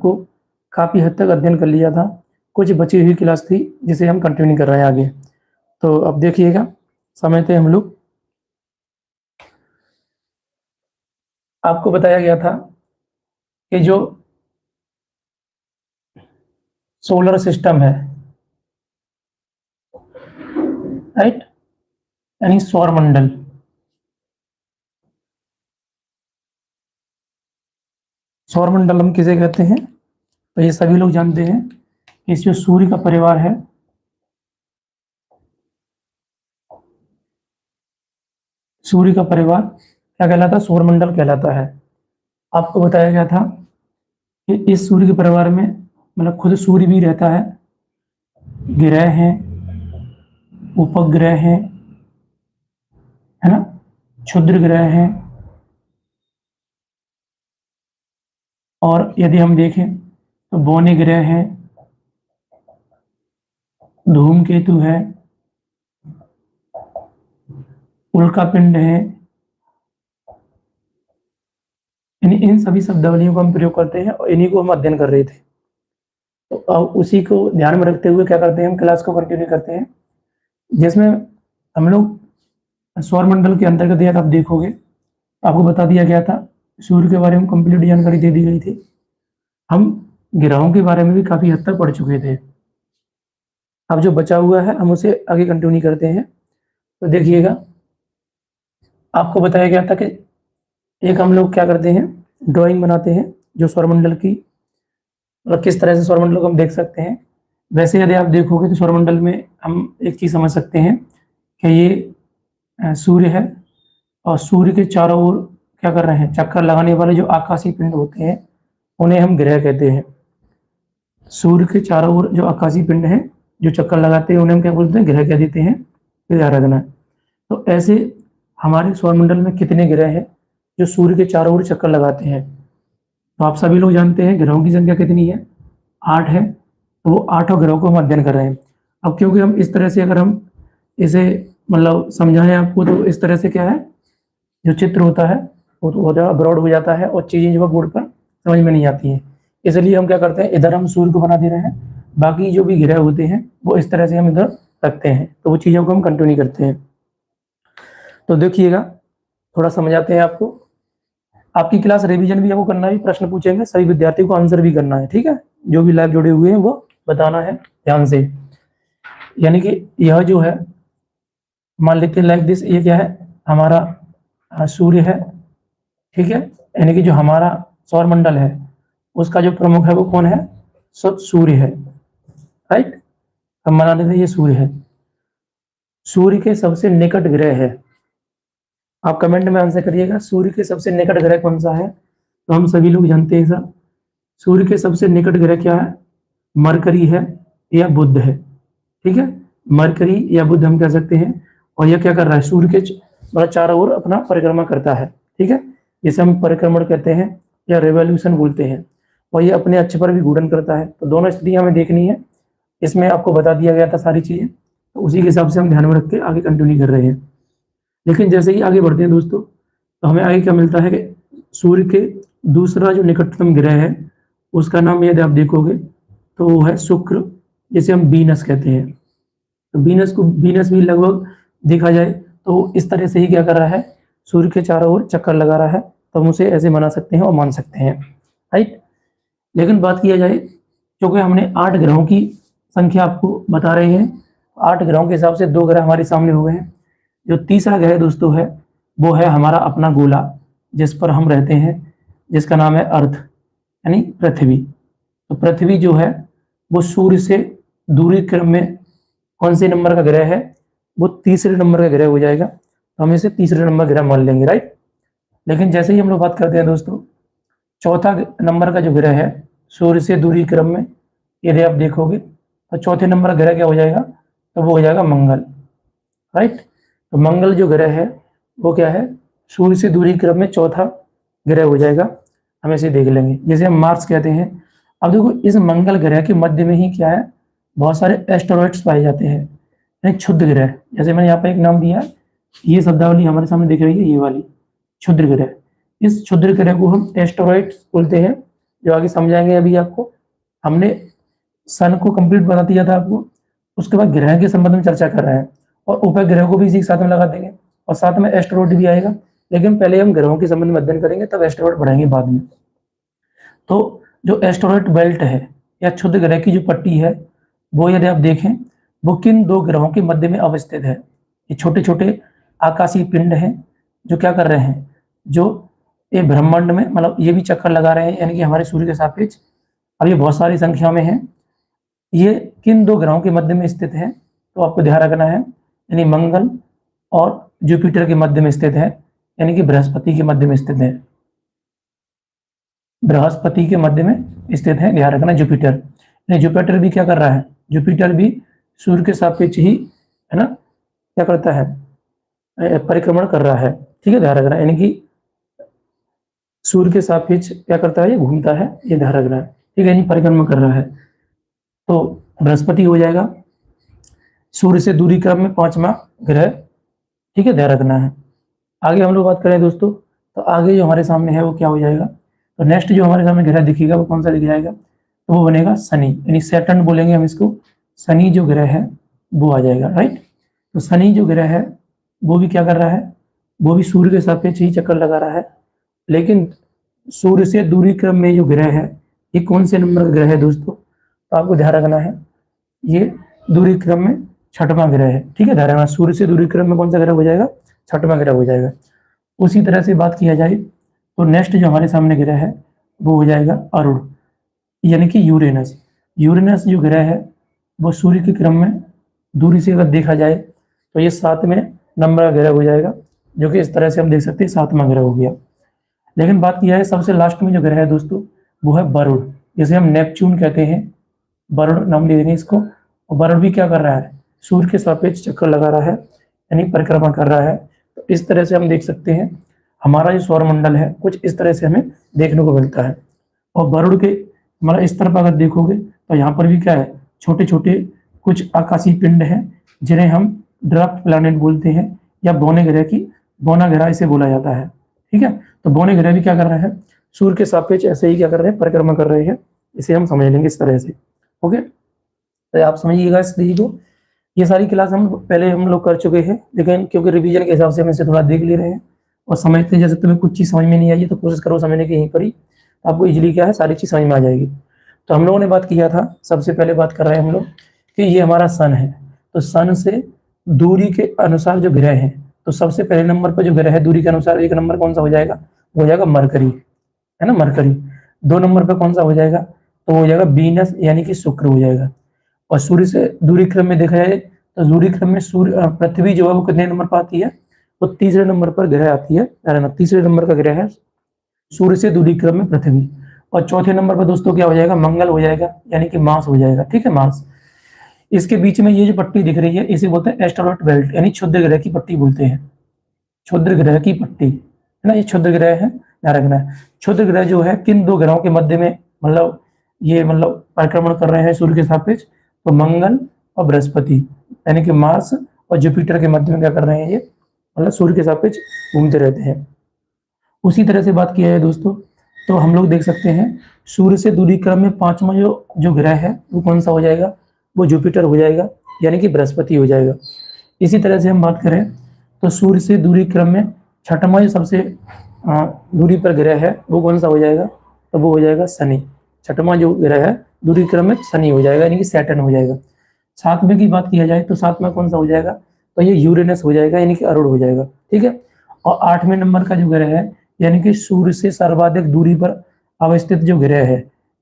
आपको काफ़ी हद तक अध्ययन कर लिया था, कुछ बची हुई क्लास थी जिसे हम कंटिन्यू कर रहे हैं आगे। तो अब देखिएगा, समझते हैं हम लोग। आपको बताया गया था कि जो सोलर सिस्टम है, राइट, यानी सौरमंडल, सौरमंडल हम किसे कहते हैं? तो ये सभी लोग जानते हैं कि इस जो सूर्य का परिवार है, सूर्य का परिवार क्या कहलाता है? सौरमंडल कहलाता है। आपको बताया गया था कि इस सूर्य के परिवार में मतलब खुद सूर्य भी रहता है, ग्रह हैं, उपग्रह हैं, है ना, क्षुद्र ग्रह हैं, और यदि हम देखें तो बौने ग्रह हैं, धूमकेतु है, उल्का पिंड है। इन सभी शब्दावलियों को हम प्रयोग करते हैं और इन्हीं को हम अध्ययन कर रहे थे। तो अब उसी को ध्यान में रखते हुए क्या करते हैं, हम क्लास को कंटिन्यू करते हैं, जिसमें हम लोग सौरमंडल के अंतर्गत यदि आप देखोगे, आपको बता दिया गया था, सूर्य के बारे में कंप्लीट जानकारी दे दी गई थी। हम ग्रहों के बारे में भी काफ़ी हद तक पढ़ चुके थे। अब जो बचा हुआ है हम उसे आगे कंटिन्यू करते हैं। तो देखिएगा, आपको बताया गया था कि एक हम लोग क्या करते हैं, ड्राइंग बनाते हैं जो सौरमंडल की, और किस तरह से सौरमंडल को हम देख सकते हैं। वैसे यदि आप देखोगे तो सौरमंडल में हम एक चीज़ समझ सकते हैं कि ये सूर्य है, और सूर्य के चारों ओर क्या कर रहे हैं, चक्कर लगाने वाले जो आकाशीय पिंड होते हैं उन्हें हम ग्रह कहते हैं। सूर्य के चारों ओर जो आकाशीय पिंड हैं जो चक्कर लगाते हैं उन्हें हम क्या बोलते हैं, ग्रह कह देते हैं। याद रखना। तो ऐसे हमारे सौरमंडल में कितने ग्रह हैं जो सूर्य के चारों ओर चक्कर लगाते हैं? तो आप सभी लोग जानते हैं ग्रहों की संख्या कितनी है, 8 है। तो वो 8 ग्रहों को हम अध्ययन कर रहे हैं। अब क्योंकि हम इस तरह से अगर हम इसे मतलब समझाएं आपको, तो इस तरह से क्या है, जो चित्र होता है वो ब्रॉड हो जाता है और चीज़ें जो बोर्ड पर समझ में नहीं आती हैं। इसलिए हम क्या करते हैं, इधर हम सूर्य को बना दे रहे हैं, बाकी जो भी ग्रह होते हैं वो इस तरह से हम इधर रखते हैं, तो वो चीज़ों को हम कंटिन्यू करते हैं। तो देखिएगा, थोड़ा समझाते हैं आपको। आपकी क्लास रिवीजन भी आपको करना है, प्रश्न पूछेंगे, सभी विद्यार्थियों को आंसर भी करना है, ठीक है। जो भी लाइव जुड़े हुए हैं वो बताना है ध्यान से। यानी कि यह जो है, मान लेते हैं लाइक दिस, ये क्या है, हमारा सूर्य है, ठीक है। यानी कि जो हमारा सौरमंडल है उसका जो प्रमुख है वो कौन है, सूर्य है, राइट। हम बना लेते हैं ये सूर्य है। सूर्य के सबसे निकट ग्रह है, आप कमेंट में आंसर करिएगा, सूर्य के सबसे निकट ग्रह कौन सा है? तो हम सभी लोग जानते हैं सर, सूर्य के सबसे निकट ग्रह क्या है, मरकरी है या बुध है, ठीक है। मरकरी या बुध हम कह सकते हैं। और यह क्या कर रहा है, सूर्य के मतलब चारों ओर अपना परिक्रमा करता है, ठीक है। जिसे हम परिक्रमण कहते हैं या रेवोल्यूशन बोलते हैं। और ये अपने अक्ष पर भी घूर्णन करता है। तो दोनों स्थितियां हमें देखनी है, इसमें आपको बता दिया गया था सारी चीजें, तो उसी के हिसाब से हम ध्यान में रख के आगे कंटिन्यू कर रहे हैं। लेकिन जैसे ही आगे बढ़ते हैं दोस्तों, तो हमें आगे क्या मिलता है कि सूर्य के दूसरा जो निकटतम ग्रह है उसका नाम यदि आप देखोगे तो वो है शुक्र, जिसे हम वीनस कहते हैं। तो वीनस भी लगभग देखा जाए तो इस तरह से ही क्या कर रहा है, सूर्य के चारों ओर चक्कर लगा रहा है। तो हम उसे ऐसे बना सकते हैं और मान सकते हैं, राइट। लेकिन बात किया जाए, क्योंकि हमने 8 ग्रहों की संख्या आपको बता रहे हैं, 8 ग्रहों के हिसाब से 2 ग्रह हमारे सामने हो गए हैं। जो तीसरा ग्रह दोस्तों है वो है हमारा अपना गोला, जिस पर हम रहते हैं, जिसका नाम है अर्थ, यानी पृथ्वी। तो पृथ्वी जो है वो सूर्य से दूरी क्रम में कौन से नंबर का ग्रह है, वो तीसरे नंबर का ग्रह हो जाएगा। तो हम इसे तीसरे नंबर ग्रह मान लेंगे, राइट। लेकिन जैसे ही हम लोग बात करते हैं दोस्तों, चौथा नंबर का जो ग्रह है सूर्य से दूरी क्रम में, यदि आप देखोगे तो चौथे नंबर का ग्रह क्या हो जाएगा, तो वो हो जाएगा मंगल, राइट। तो मंगल जो ग्रह है वो क्या है, सूर्य से दूरी क्रम में चौथा ग्रह हो जाएगा। हम इसे देख लेंगे, जिसे हम मार्स कहते हैं। अब देखो, इस मंगल ग्रह के मध्य में ही क्या है, बहुत सारे एस्टेरॉइड्स पाए जाते हैं, यानी क्षुद्र ग्रह। जैसे मैंने यहाँ पर एक नाम दिया है, ये शब्दावली हमारे सामने दिख रही है, ये वाली क्षुद्र ग्रह। इस क्षुद्र ग्रह को हम एस्टेरॉइड्स बोलते हैं, जो आगे समझाएंगे अभी आपको। हमने सन को कंप्लीट बता दिया था आपको, उसके बाद ग्रह के संबंध में चर्चा कर रहे हैं और उपग्रह को भी इसी के साथ में लगा देंगे और साथ में एस्टेरॉइड भी आएगा, लेकिन पहले हम ग्रहों के संबंध में अध्ययन करेंगे, तब एस्टेरॉइड बढ़ाएंगे बाद में। तो जो एस्टेरॉइड बेल्ट है या क्षुद्र ग्रह की जो पट्टी है, वो यदि आप देखें वो किन दो ग्रहों के मध्य में अवस्थित है। ये छोटे छोटे आकाशीय पिंड हैं जो क्या कर रहे हैं, जो ये ब्रह्मांड में मतलब ये भी चक्कर लगा रहे हैं, यानी कि हमारे सूर्य के सापेक्ष। अब ये बहुत सारी संख्या में है, ये किन दो ग्रहों के मध्य में स्थित है, तो आपको ध्यान रखना है, यानी मंगल और जुपिटर के मध्य में स्थित है, यानी कि बृहस्पति के मध्य में स्थित है, बृहस्पति के मध्य में स्थित है, ध्यान रखना। जुपिटर, यानी जुपिटर भी क्या कर रहा है, जुपिटर भी सूर्य के सापेक्ष ही है ना क्या करता है, परिक्रमण कर रहा है, ठीक है, ध्यान रखना। यानी कि सूर्य के सापेक्ष क्या करता है, ये घूमता है, ये ध्यान रखना है, ठीक है, यानी परिक्रमण कर रहा है। तो बृहस्पति हो जाएगा सूर्य से दूरी क्रम में 5वां ग्रह, ठीक है, ध्यान रखना है। आगे हम लोग बात करें दोस्तों, तो आगे जो हमारे सामने है वो क्या हो जाएगा, तो नेक्स्ट जो हमारे सामने ग्रह दिखेगा वो कौन सा दिख जाएगा, तो वो बनेगा शनि, यानी सैटर्न बोलेंगे हम इसको। शनि जो ग्रह है वो आ जाएगा, राइट। तो शनि जो ग्रह है वो भी क्या कर रहा है, वो भी सूर्य के सापेक्ष ही चक्कर लगा रहा है, लेकिन सूर्य से दूरी क्रम में जो ग्रह है ये कौन से नंबर का ग्रह है दोस्तों, तो आपको ध्यान रखना है, ये दूरी क्रम में 6वां ग्रह है, ठीक है, ध्यान रखना। सूर्य से दूरी क्रम में कौन सा ग्रह हो जाएगा, 6वां ग्रह हो जाएगा। उसी तरह से बात किया जाए तो नेक्स्ट जो हमारे सामने ग्रह है वो हो जाएगा अरुण, यानी कि यूरेनस। यूरेनस जो ग्रह है वो सूर्य के क्रम में दूरी से अगर देखा जाए तो ये 7वें नंबर का ग्रह हो जाएगा, जो कि इस तरह से हम देख सकते हैं 7वां ग्रह हो गया। लेकिन बात किया है सबसे लास्ट में जो ग्रह है दोस्तों वो है वरुण, जिसे हम नेपच्यून कहते हैं, वरुण नाम दे देंगे इसको। और वरुण भी क्या कर रहा है, सूर्य के सापेक्ष चक्कर लगा रहा है, यानी परिक्रमा कर रहा है। तो इस तरह से हम देख सकते हैं हमारा जो सौरमंडल है कुछ इस तरह से हमें देखने को मिलता है। और वरुण के हमारा इस तरफ अगर देखोगे तो यहाँ पर भी क्या है, छोटे छोटे कुछ आकाशीय पिंड हैं जिन्हें हम ड्राफ्ट प्लैनेट बोलते हैं, या बौने ग्रह की बौना ग्रह इसे बोला जाता है, ठीक है। तो बौने ग्रह भी क्या कर रहा है, सूर्य के सापेक्ष ऐसे ही क्या कर रहे हैं, परिक्रमा कर रहे हैं, इसे हम समझ लेंगे इस तरह से, ओके। तो आप समझिएगा इस चीज को। ये सारी क्लास हम पहले हम लोग कर चुके हैं, लेकिन क्योंकि रिवीजन के हिसाब से हम इसे थोड़ा देख ले रहे हैं और समझते हैं। जैसे तुम्हें कुछ चीज़ समझ में नहीं आई तो कोशिश करो समझने की यहीं पर ही, आपको इजीली क्या है सारी चीज़ समझ में आ जाएगी। तो हम लोगों ने बात किया था, सबसे पहले बात कर रहे हैं हम लोग कि ये हमारा सन है, तो सन से दूरी के अनुसार जो ग्रह है, तो सबसे पहले नंबर पर जो ग्रह है दूरी के अनुसार 1 नंबर कौन सा हो जाएगा, वो हो जाएगा मरकरी, है ना, मरकरी। 2 नंबर पर कौन सा हो जाएगा, तो हो जाएगा वीनस, यानी कि शुक्र हो जाएगा। और सूर्य से दूरी क्रम में देखा जाए तो दूरी क्रम में सूर्य पृथ्वी जो है वो कितने नंबर पर आती है, वो 3रे नंबर पर ग्रह आती है, 3रे नंबर का ग्रह है सूर्य से दूरी क्रम में पृथ्वी। और चौथे नंबर पर दोस्तों क्या हो जाएगा, मंगल हो जाएगा, यानी कि मार्स हो जाएगा, ठीक है, मार्स। इसके बीच में ये जो पट्टी दिख रही है इसे बोलते हैं एस्टेरॉइड बेल्ट, यानी क्षुद्र ग्रह की पट्टी बोलते हैं, क्षुद्र ग्रह की पट्टी, है ना, ये क्षुद्र ग्रह है, ध्यान रखना है। क्षुद्र ग्रह जो है किन 2 ग्रहों के मध्य में मतलब ये मतलब परिक्रमण कर रहे हैं सूर्य के सापेक्ष, तो मंगल और बृहस्पति, यानी कि मार्स और जुपिटर के मध्य में क्या कर रहे हैं, ये मतलब सूर्य के सापेक्ष घूमते रहते हैं। उसी तरह से बात किया है दोस्तों, तो हम लोग देख सकते हैं सूर्य से दूरी क्रम में 5वां जो ग्रह है वो कौन सा हो जाएगा, वो जुपिटर हो जाएगा, यानी कि बृहस्पति हो जाएगा। इसी तरह से हम बात करें तो सूर्य से दूरी क्रम में 6वां जो सबसे दूरी पर ग्रह है वो कौन सा हो जाएगा, तो वो हो जाएगा शनि। 6वां जो ग्रह है दूरी क्रम में शनि हो जाएगा, यानी कि सैटर्न हो जाएगा। 7वें की बात किया जाए तो 7वां कौन सा हो जाएगा, तो ये यूरेनस हो जाएगा, यानी कि अरुण हो जाएगा, ठीक है। और 8वें नंबर का जो ग्रह है, यानी कि सूर्य से सर्वाधिक दूरी पर अवस्थित जो ग्रह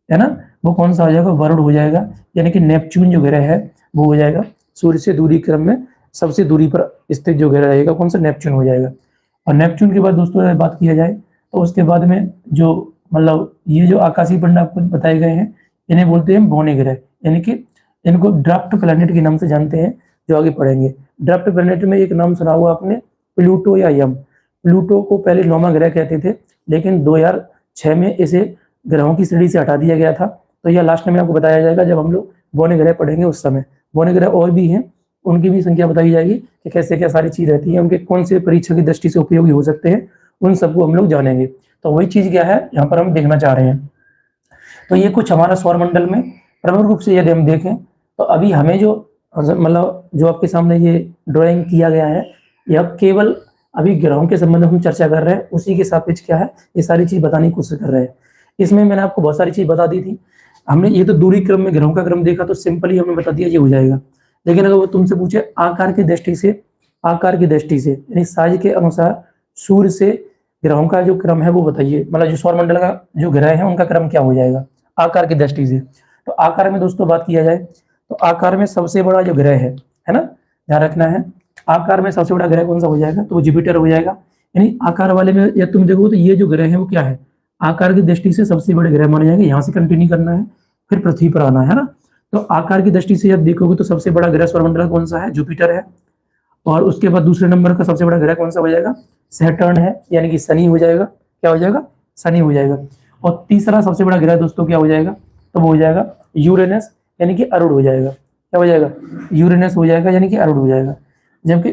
है ना, वो कौन सा हो जाएगा, वरुण हो जाएगा, यानी कि नेपच्यून जो ग्रह है वो हो जाएगा सूर्य से दूरी क्रम में सबसे दूरी पर स्थित जो ग्रह रहेगा कौन सा, नेपच्यून हो जाएगा। और नेपच्यून के बाद दोस्तों बात किया जाए तो उसके बाद में जो मतलब ये जो आकाशीय पिंड आपको बताए गए हैं इन्हें बोलते हैं बौने ग्रह, यानी कि इनको ड्राफ्ट प्लैनेट के नाम से जानते हैं, जो आगे पढ़ेंगे। ड्राफ्ट प्लैनेट में एक नाम सुना हुआ आपने, प्लूटो या यम। प्लूटो को पहले 9वां ग्रह कहते थे, लेकिन 2006 में इसे ग्रहों की श्रेणी से हटा दिया गया था। तो यह लास्ट में आपको बताया जाएगा जब हम लोग बौने ग्रह पढ़ेंगे उस समय। बौने ग्रह और भी हैं, उनकी भी संख्या बताई जाएगी कि कैसे क्या सारी चीज रहती है, उनके कौन से परीक्षा की दृष्टि से उपयोगी हो सकते हैं, उन सबको हम लोग जानेंगे। तो वही चीज क्या है यहाँ पर हम देखना चाह रहे हैं। तो ये कुछ हमारा सौरमंडल में प्रमुख रूप से यदि हम देखें तो अभी हमें जो मतलब जो आपके सामने ये ड्राइंग किया गया है, यह केवल अभी ग्रहों के संबंध में हम चर्चा कर रहे हैं, उसी के सापेक्ष क्या है ये सारी चीज बताने की कोशिश कर रहे हैं। इसमें मैंने आपको बहुत सारी चीज बता दी थी। हमने ये तो दूरी क्रम में ग्रहों का क्रम देखा तो सिंपली हमने बता दिया ये हो जाएगा। लेकिन अगर वो तुमसे पूछे आकार की दृष्टि से यानी साइज के अनुसार सूर्य से ग्रहों का जो क्रम है वो बताइए, मतलब जो सौरमंडल का जो ग्रह है उनका क्रम क्या हो जाएगा आकार की दृष्टि से। तो आकार में दोस्तों बात किया जाए तो आकार में सबसे बड़ा जो ग्रह है ना, ध्यान रखना है, आकार में सबसे बड़ा ग्रह कौन सा हो जाएगा, तो वो जुपिटर हो जाएगा। यानी आकार वाले में या तुम देखो तो ये जो ग्रह है वो क्या है, आकार की दृष्टि से सबसे बड़े ग्रह माने जाएंगे। यहाँ से कंटिन्यू करना है फिर पृथ्वी पर आना है ना। तो आकार की दृष्टि से जब देखोगे तो सबसे बड़ा ग्रह सौरमंडल कौन सा है, जुपिटर है। और उसके बाद दूसरे नंबर का सबसे बड़ा ग्रह कौन सा हो जाएगा, सैटर्न है, यानी कि शनि हो जाएगा। क्या हो जाएगा, शनि हो जाएगा। और तीसरा सबसे बड़ा ग्रह दोस्तों क्या हो जाएगा, तो वो हो जाएगा यूरेनस, यानी कि अरुण हो जाएगा। क्या हो जाएगा, यूरेनस हो जाएगा, यानी कि अरुण हो जाएगा। जबकि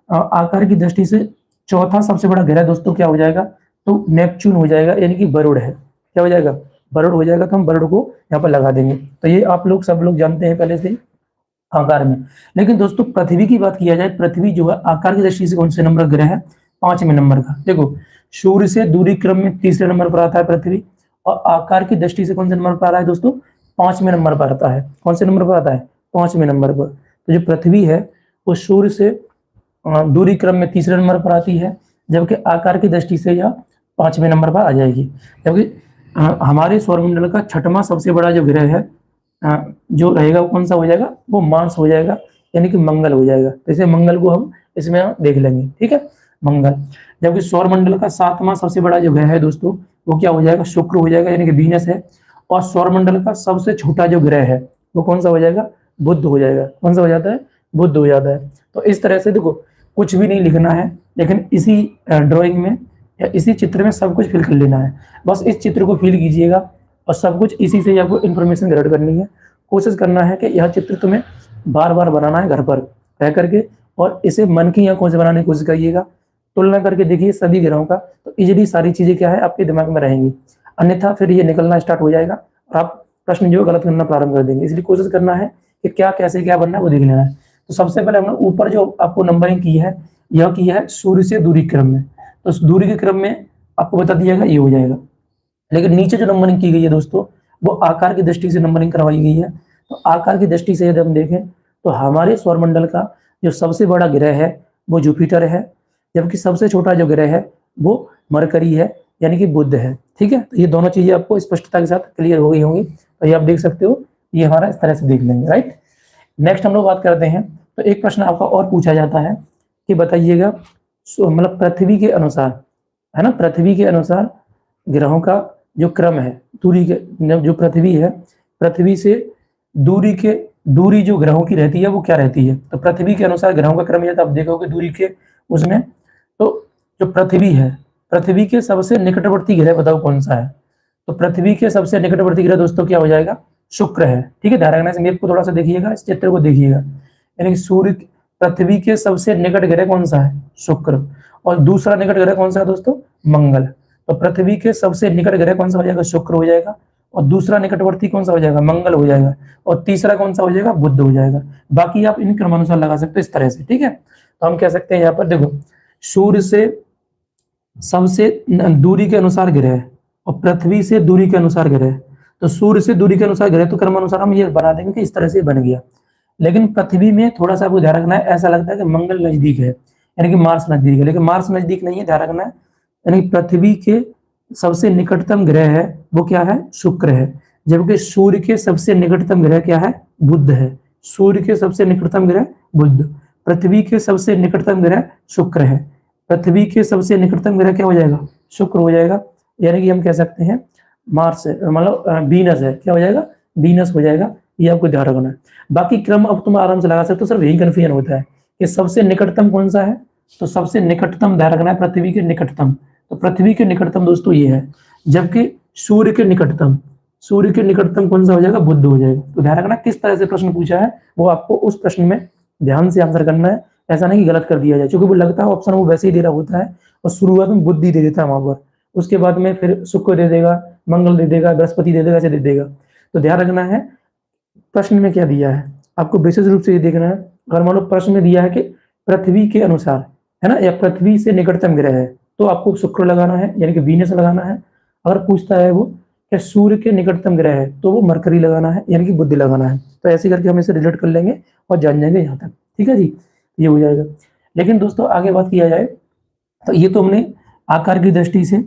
आकार की दृष्टि से चौथा सबसे बड़ा ग्रह दोस्तों क्या हो जाएगा, तो नेपच्यून हो जाएगा, यानी कि वरुण है। क्या हो जाएगा, वरुण हो जाएगा। तो हम वरुण को यहाँ पर लगा देंगे। तो ये आप लोग सब लोग जानते हैं पहले से आकार में। लेकिन दोस्तों पृथ्वी की बात किया जाए, पृथ्वी जो है आकार की दृष्टि से कौन से नंबर ग्रह है, 5वें नंबर का। देखो सूर्य से दूरी क्रम में तीसरे नंबर पर आता है पृथ्वी, और आकार की दृष्टि से कौन से नंबर पर आ रहा है दोस्तों, 5वें नंबर पर आता है। कौन से नंबर पर आता है, 5वें नंबर पर। तो जो पृथ्वी है वो सूर्य से दूरी क्रम में तीसरे नंबर पर आती है, जबकि आकार की दृष्टि से यह 5वें नंबर पर आ जाएगी। जबकि हमारे सौरमंडल का छठवां सबसे बड़ा जो ग्रह है जो रहेगा वो कौन सा हो जाएगा, वो मार्स हो जाएगा, यानी कि मंगल हो जाएगा। तो इसे मंगल को हम इसमें देख लेंगे, ठीक है, मंगल। जबकि सौरमंडल का 7वां सबसे बड़ा जो ग्रह है दोस्तों वो क्या हो जाएगा, शुक्र हो जाएगा, यानी कि वीनस है। और सौरमंडल का सबसे छोटा जो ग्रह है वो कौन सा हो जाएगा, बुध हो जाएगा। कौन सा हो जाता है, बुध हो जाता है। तो इस तरह से देखो कुछ भी नहीं लिखना है, लेकिन इसी ड्राइंग में या इसी चित्र में सब कुछ फिल कर लेना है। बस इस चित्र को फिल कीजिएगा और सब कुछ इसी से आपको इन्फॉर्मेशन ग्रहण करनी है। कोशिश करना है कि यह चित्र तुम्हें बार बार बनाना है घर पर रह करके, और इसे मन की आंखों से बनाने की कोशिश करिएगा। तुलना करके देखिए सभी ग्रहों का, तो इजीली सारी चीजें क्या है आपके दिमाग में रहेंगी। अन्यथा फिर ये निकलना स्टार्ट हो जाएगा और आप प्रश्न जो गलत करना प्रारंभ कर देंगे। इसलिए कोशिश करना है कि क्या कैसे क्या बनना है वो देख लेना है। तो सबसे पहले हमने ऊपर जो आपको नंबरिंग की है, यह की है सूर्य से दूरी क्रम में। तो उस दूरी के क्रम में आपको बता दिया ये हो जाएगा। लेकिन नीचे जो नंबरिंग की गई है दोस्तों वो आकार की दृष्टि से नंबरिंग करवाई गई है। तो आकार की दृष्टि से यदि हम देखें तो हमारे सौरमंडल का जो सबसे बड़ा ग्रह है वो जुपिटर है, जबकि सबसे छोटा जो ग्रह है वो मरकरी है, यानी कि बुध है। ठीक है, तो ये दोनों चीजें आपको स्पष्टता के साथ क्लियर हो गई होंगी। तो ये आप देख सकते हो, ये हमारा इस तरह से देख लेंगे, राइट। नेक्स्ट हम लोग बात करते हैं। तो एक प्रश्न आपका और पूछा जाता है कि बताइएगा मतलब पृथ्वी के अनुसार, है ना, पृथ्वी के अनुसार ग्रहों का जो क्रम है दूरी के, जो पृथ्वी है, पृथ्वी से दूरी जो ग्रहों की रहती है वो क्या रहती है। तो पृथ्वी के अनुसार ग्रहों का क्रम, यदि आप देखोगे दूरी के उसमें, तो जो पृथ्वी है, पृथ्वी के सबसे निकटवर्ती ग्रह बताओ कौन सा है। तो पृथ्वी के सबसे निकटवर्ती ग्रह दोस्तों क्या हो जाएगा, शुक्र है। ठीक है, ध्यान रखना, इस मैप को थोड़ा सा देखिएगा, इस चित्र को देखिएगा। यानी कि सूर्य पृथ्वी के सबसे निकट ग्रह कौन सा है, शुक्र। और दूसरा निकट ग्रह कौन सा है दोस्तों, मंगल। तो पृथ्वी के सबसे निकट ग्रह कौन सा हो जाएगा, शुक्र हो जाएगा। और दूसरा निकटवर्ती कौन सा हो जाएगा, मंगल हो जाएगा। और तीसरा कौन सा हो जाएगा, बुध हो जाएगा। बाकी आप इन क्रमानुसार लगा सकते हो इस तरह से। ठीक है, तो हम कह सकते हैं यहाँ पर देखो सूर्य से सबसे दूरी के अनुसार ग्रह और पृथ्वी से दूरी के अनुसार ग्रह। तो सूर्य से दूरी के अनुसार ग्रह, तो क्रमानुसार हम ये बना देंगे कि इस तरह से बन गया। लेकिन पृथ्वी में थोड़ा सा आपको ध्यान रखना है, ऐसा लगता है कि मंगल नजदीक है, यानी कि मार्स नजदीक है, लेकिन मार्स नजदीक नहीं है, ध्यान रखना है। यानी पृथ्वी के सबसे निकटतम ग्रह है वो क्या है, शुक्र है। जबकि सूर्य के सबसे निकटतम ग्रह क्या है, बुध है। सूर्य के सबसे निकटतम ग्रह बुध, पृथ्वी के सबसे निकटतम ग्रह शुक्र है। पृथ्वी के सबसे निकटतम ग्रह क्या हो जाएगा, शुक्र हो जाएगा। यानी कि हम कह सकते हैं मार्स है, मतलब वीनस है। क्या हो जाएगा, वीनस हो जाएगा। ये आपको ध्यान रखना है। बाकी क्रम अब तुम आराम से लगा सकते हो, सिर्फ यही कंफ्यूजन होता है कि सबसे निकटतम कौन सा है। तो सबसे निकटतम ध्यान रखना है, पृथ्वी के निकटतम। तो पृथ्वी के निकटतम दोस्तों ये है, जबकि सूर्य के निकटतम कौन सा हो जाएगा, बुध हो जाएगा। तो ध्यान रखना किस तरह से प्रश्न पूछा है वो आपको उस प्रश्न में ध्यान से आंसर करना है। ऐसा नहीं कि गलत कर दिया जाए, क्योंकि वो लगता है ऑप्शन वो वैसे ही दे रहा होता है और शुरुआत में बुद्धि दे देता है वहां पर, उसके बाद में फिर शुक्र दे देगा, मंगल दे देगा, बृहस्पति दे देगा, ऐसे दे देगा। तो ध्यान रखना है प्रश्न में क्या दिया है, आपको विशेष रूप से ये देखना है। अगर मान लो प्रश्न में दिया है कि पृथ्वी के अनुसार, है ना, या पृथ्वी से निकटतम ग्रह है, तो आपको शुक्र लगाना है, यानी कि वीनस लगाना है। अगर पूछता है वो कि सूर्य के निकटतम ग्रह है, तो वो मरकरी लगाना है, यानी कि बुध लगाना है। तो ऐसे करके हम इसे रिलेट कर लेंगे और जान जाएंगे यहाँ तक। ठीक है जी, ये हो जाएगा। लेकिन दोस्तों आगे बात किया जाए तो ये तो हमने आकार की दृष्टि से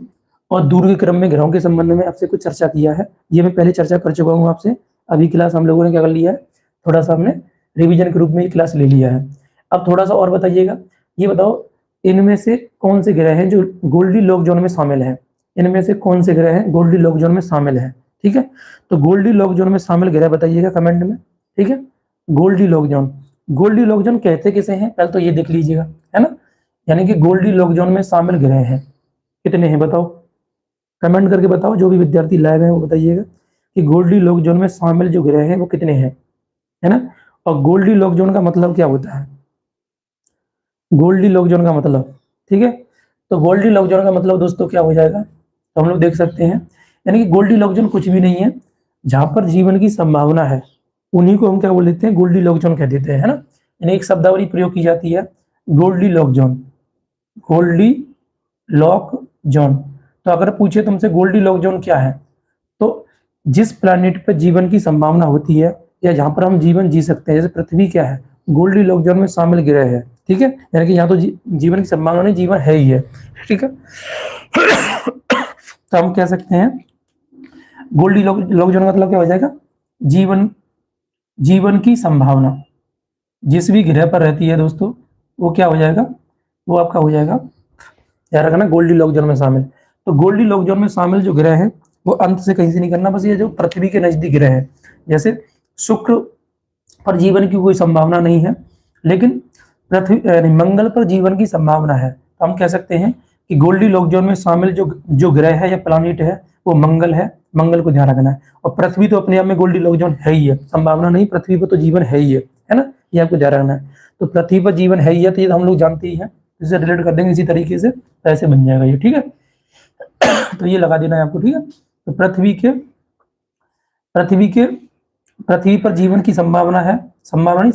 और दूर के क्रम में ग्रहों के संबंध में आपसे कुछ चर्चा किया है। ये मैं पहले चर्चा कर चुका हूँ आपसे। अभी क्लास हम लोगों ने क्या कर लिया है, थोड़ा सा हमने रिवीजन के रूप में ये क्लास ले लिया है। अब थोड़ा सा और बताइएगा, ये बताओ इनमें से कौन से ग्रह हैं जो गोल्डी लॉक जोन में शामिल है। इनमें से कौन से ग्रह हैं गोल्डी लॉक जोन में शामिल है। ठीक है, तो गोल्डी लॉक जोन में शामिल ग्रह बताइएगा कमेंट में। ठीक है, Goldilocks zone, Goldilocks zone कहते किसे हैं, पहले तो ये देख लीजिएगा, है ना। यानी कि गोल्डी लॉक जोन में शामिल ग्रह हैं कितने हैं बताओ, कमेंट करके बताओ। जो भी विद्यार्थी लाइव है वो बताइएगा कि गोल्डी लॉक जोन में शामिल जो ग्रह हैं वो कितने हैं, है ना। और गोल्डी लॉक जोन का मतलब क्या होता है, गोल्डी लॉक जोन का मतलब, ठीक है। तो गोल्डी लॉक जोन का मतलब दोस्तों क्या हो जाएगा, तो हम लोग देख सकते हैं, यानी कि गोल्डी लॉक जोन कुछ भी नहीं है, जहां पर जीवन की संभावना है उन्हीं को हम क्या बोल देते हैं, गोल्डी लॉक जोन कह देते हैं, है ना। यानी एक शब्दावली प्रयोग की जाती है, Goldilocks zone, Goldilocks zone. तो अगर पूछे तुमसे गोल्डी लॉक जोन क्या है, तो जिस प्लैनेट पर जीवन की संभावना होती है या जहां पर हम जीवन जी सकते हैं, जैसे पृथ्वी क्या है, गोल्डी लॉक जोन में शामिल ग्रह है। ठीक है, यानी कि यहाँ तो जीवन की संभावना नहीं, जीवन है ही है। ठीक है, तो हम कह सकते हैं गोल्डी लॉक जोन का मतलब क्या हो जाएगा, जीवन की संभावना जिस भी ग्रह पर रहती है दोस्तों, वो क्या हो जाएगा, वो आपका हो जाएगा, याद रखना, गोल्डी लॉक जोन में शामिल। तो गोल्डी लॉक जोन में शामिल जो ग्रह हैं वो अंत से कहीं से नहीं करना, बस ये जो पृथ्वी के नजदीक ग्रह है, जैसे शुक्र पर जीवन की कोई संभावना नहीं है, लेकिन पृथ्वी मंगल पर जीवन की संभावना है। तो हम कह सकते हैं कि गोल्डी लॉक जोन में शामिल जो ग्रह है या प्लैनेट है वो मंगल है, मंगल को ध्यान रखना है। और पृथ्वी तो अपने आप में गोल्डी लॉक जोन है ही है, संभावना नहीं, पृथ्वी पर तो जीवन है ही है ना, ये आपको ध्यान रखना है। तो पृथ्वी पर जीवन है ही है, तो ये हम लोग जानते ही है, इसे रिलेट कर देंगे इसी तरीके से, ऐसे बन जाएगा ये। ठीक है, तो ये लगा देना है आपको। ठीक है, तो पृथ्वी पर जीवन की संभावना है, संभावना नहीं,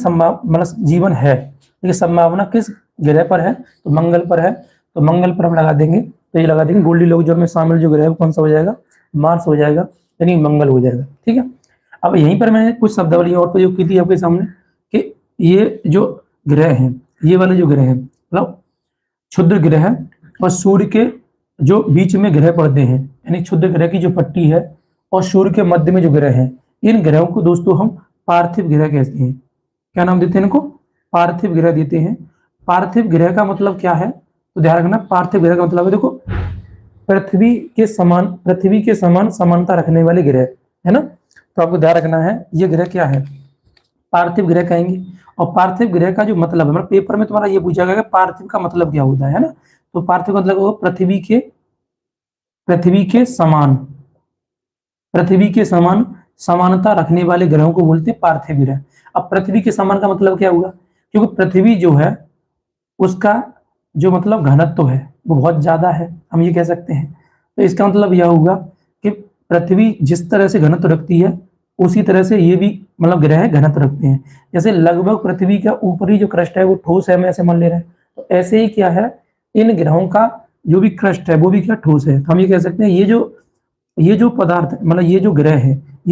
मतलब जीवन है, लेकिन संभावना किस ग्रह पर है, तो मंगल पर है। तो मंगल पर हम लगा देंगे, तो ये लगा देंगे गोल्डी लॉक जोन में शामिल जो ग्रह है वो कौन सा हो जाएगा, मार्स हो जाएगा, यानी मंगल हो जाएगा। ठीक है, अब यहीं पर मैंने कुछ शब्दावली और प्रयोग की थी आपके सामने कि ये जो ग्रह हैं, ये वाले जो ग्रह हैं मतलब क्षुद्र ग्रह और सूर्य के जो बीच में ग्रह पड़ते हैं, यानी क्षुद्र ग्रह की जो पट्टी है और सूर्य के मध्य में जो ग्रह है, इन ग्रहों को दोस्तों हम पार्थिव ग्रह कहते हैं। क्या नाम देते हैं इनको, पार्थिव ग्रह देते हैं। पार्थिव ग्रह का मतलब क्या है, तो ध्यान रखना, पार्थिव ग्रह का मतलब है देखो पृथ्वी के समान समानता रखने वाले ग्रह, है ना। तो आपको ध्यान रखना है ये ग्रह क्या है, पार्थिव ग्रह कहेंगे। और पार्थिव ग्रह का जो मतलब है, मतलब पेपर में तुम्हारा ये पूछा गया कि पार्थिव का मतलब क्या होता है ना। तो पार्थिव का मतलब पृथ्वी के समान समानता रखने वाले ग्रहों को बोलते हैं पार्थिव ग्रह। अब पृथ्वी के समान का मतलब क्या हुआ, क्योंकि पृथ्वी जो है उसका जो मतलब घनत्व है वो बहुत ज्यादा है, हम ये कह सकते हैं। तो इसका मतलब यह होगा कि पृथ्वी जिस तरह से घनत्व रखती है उसी तरह से ये भी मतलब ग्रह घनत्व रखते हैं। जैसे लगभग पृथ्वी का ऊपरी जो क्रस्ट है वो ठोस है, हम ऐसे मान ले रहे हैं, तो ऐसे ही क्या है, इन ग्रहों का जो भी क्रस्ट है वो भी क्या ठोस है। तो हम ये कह सकते हैं ये जो पदार्थ मतलब ये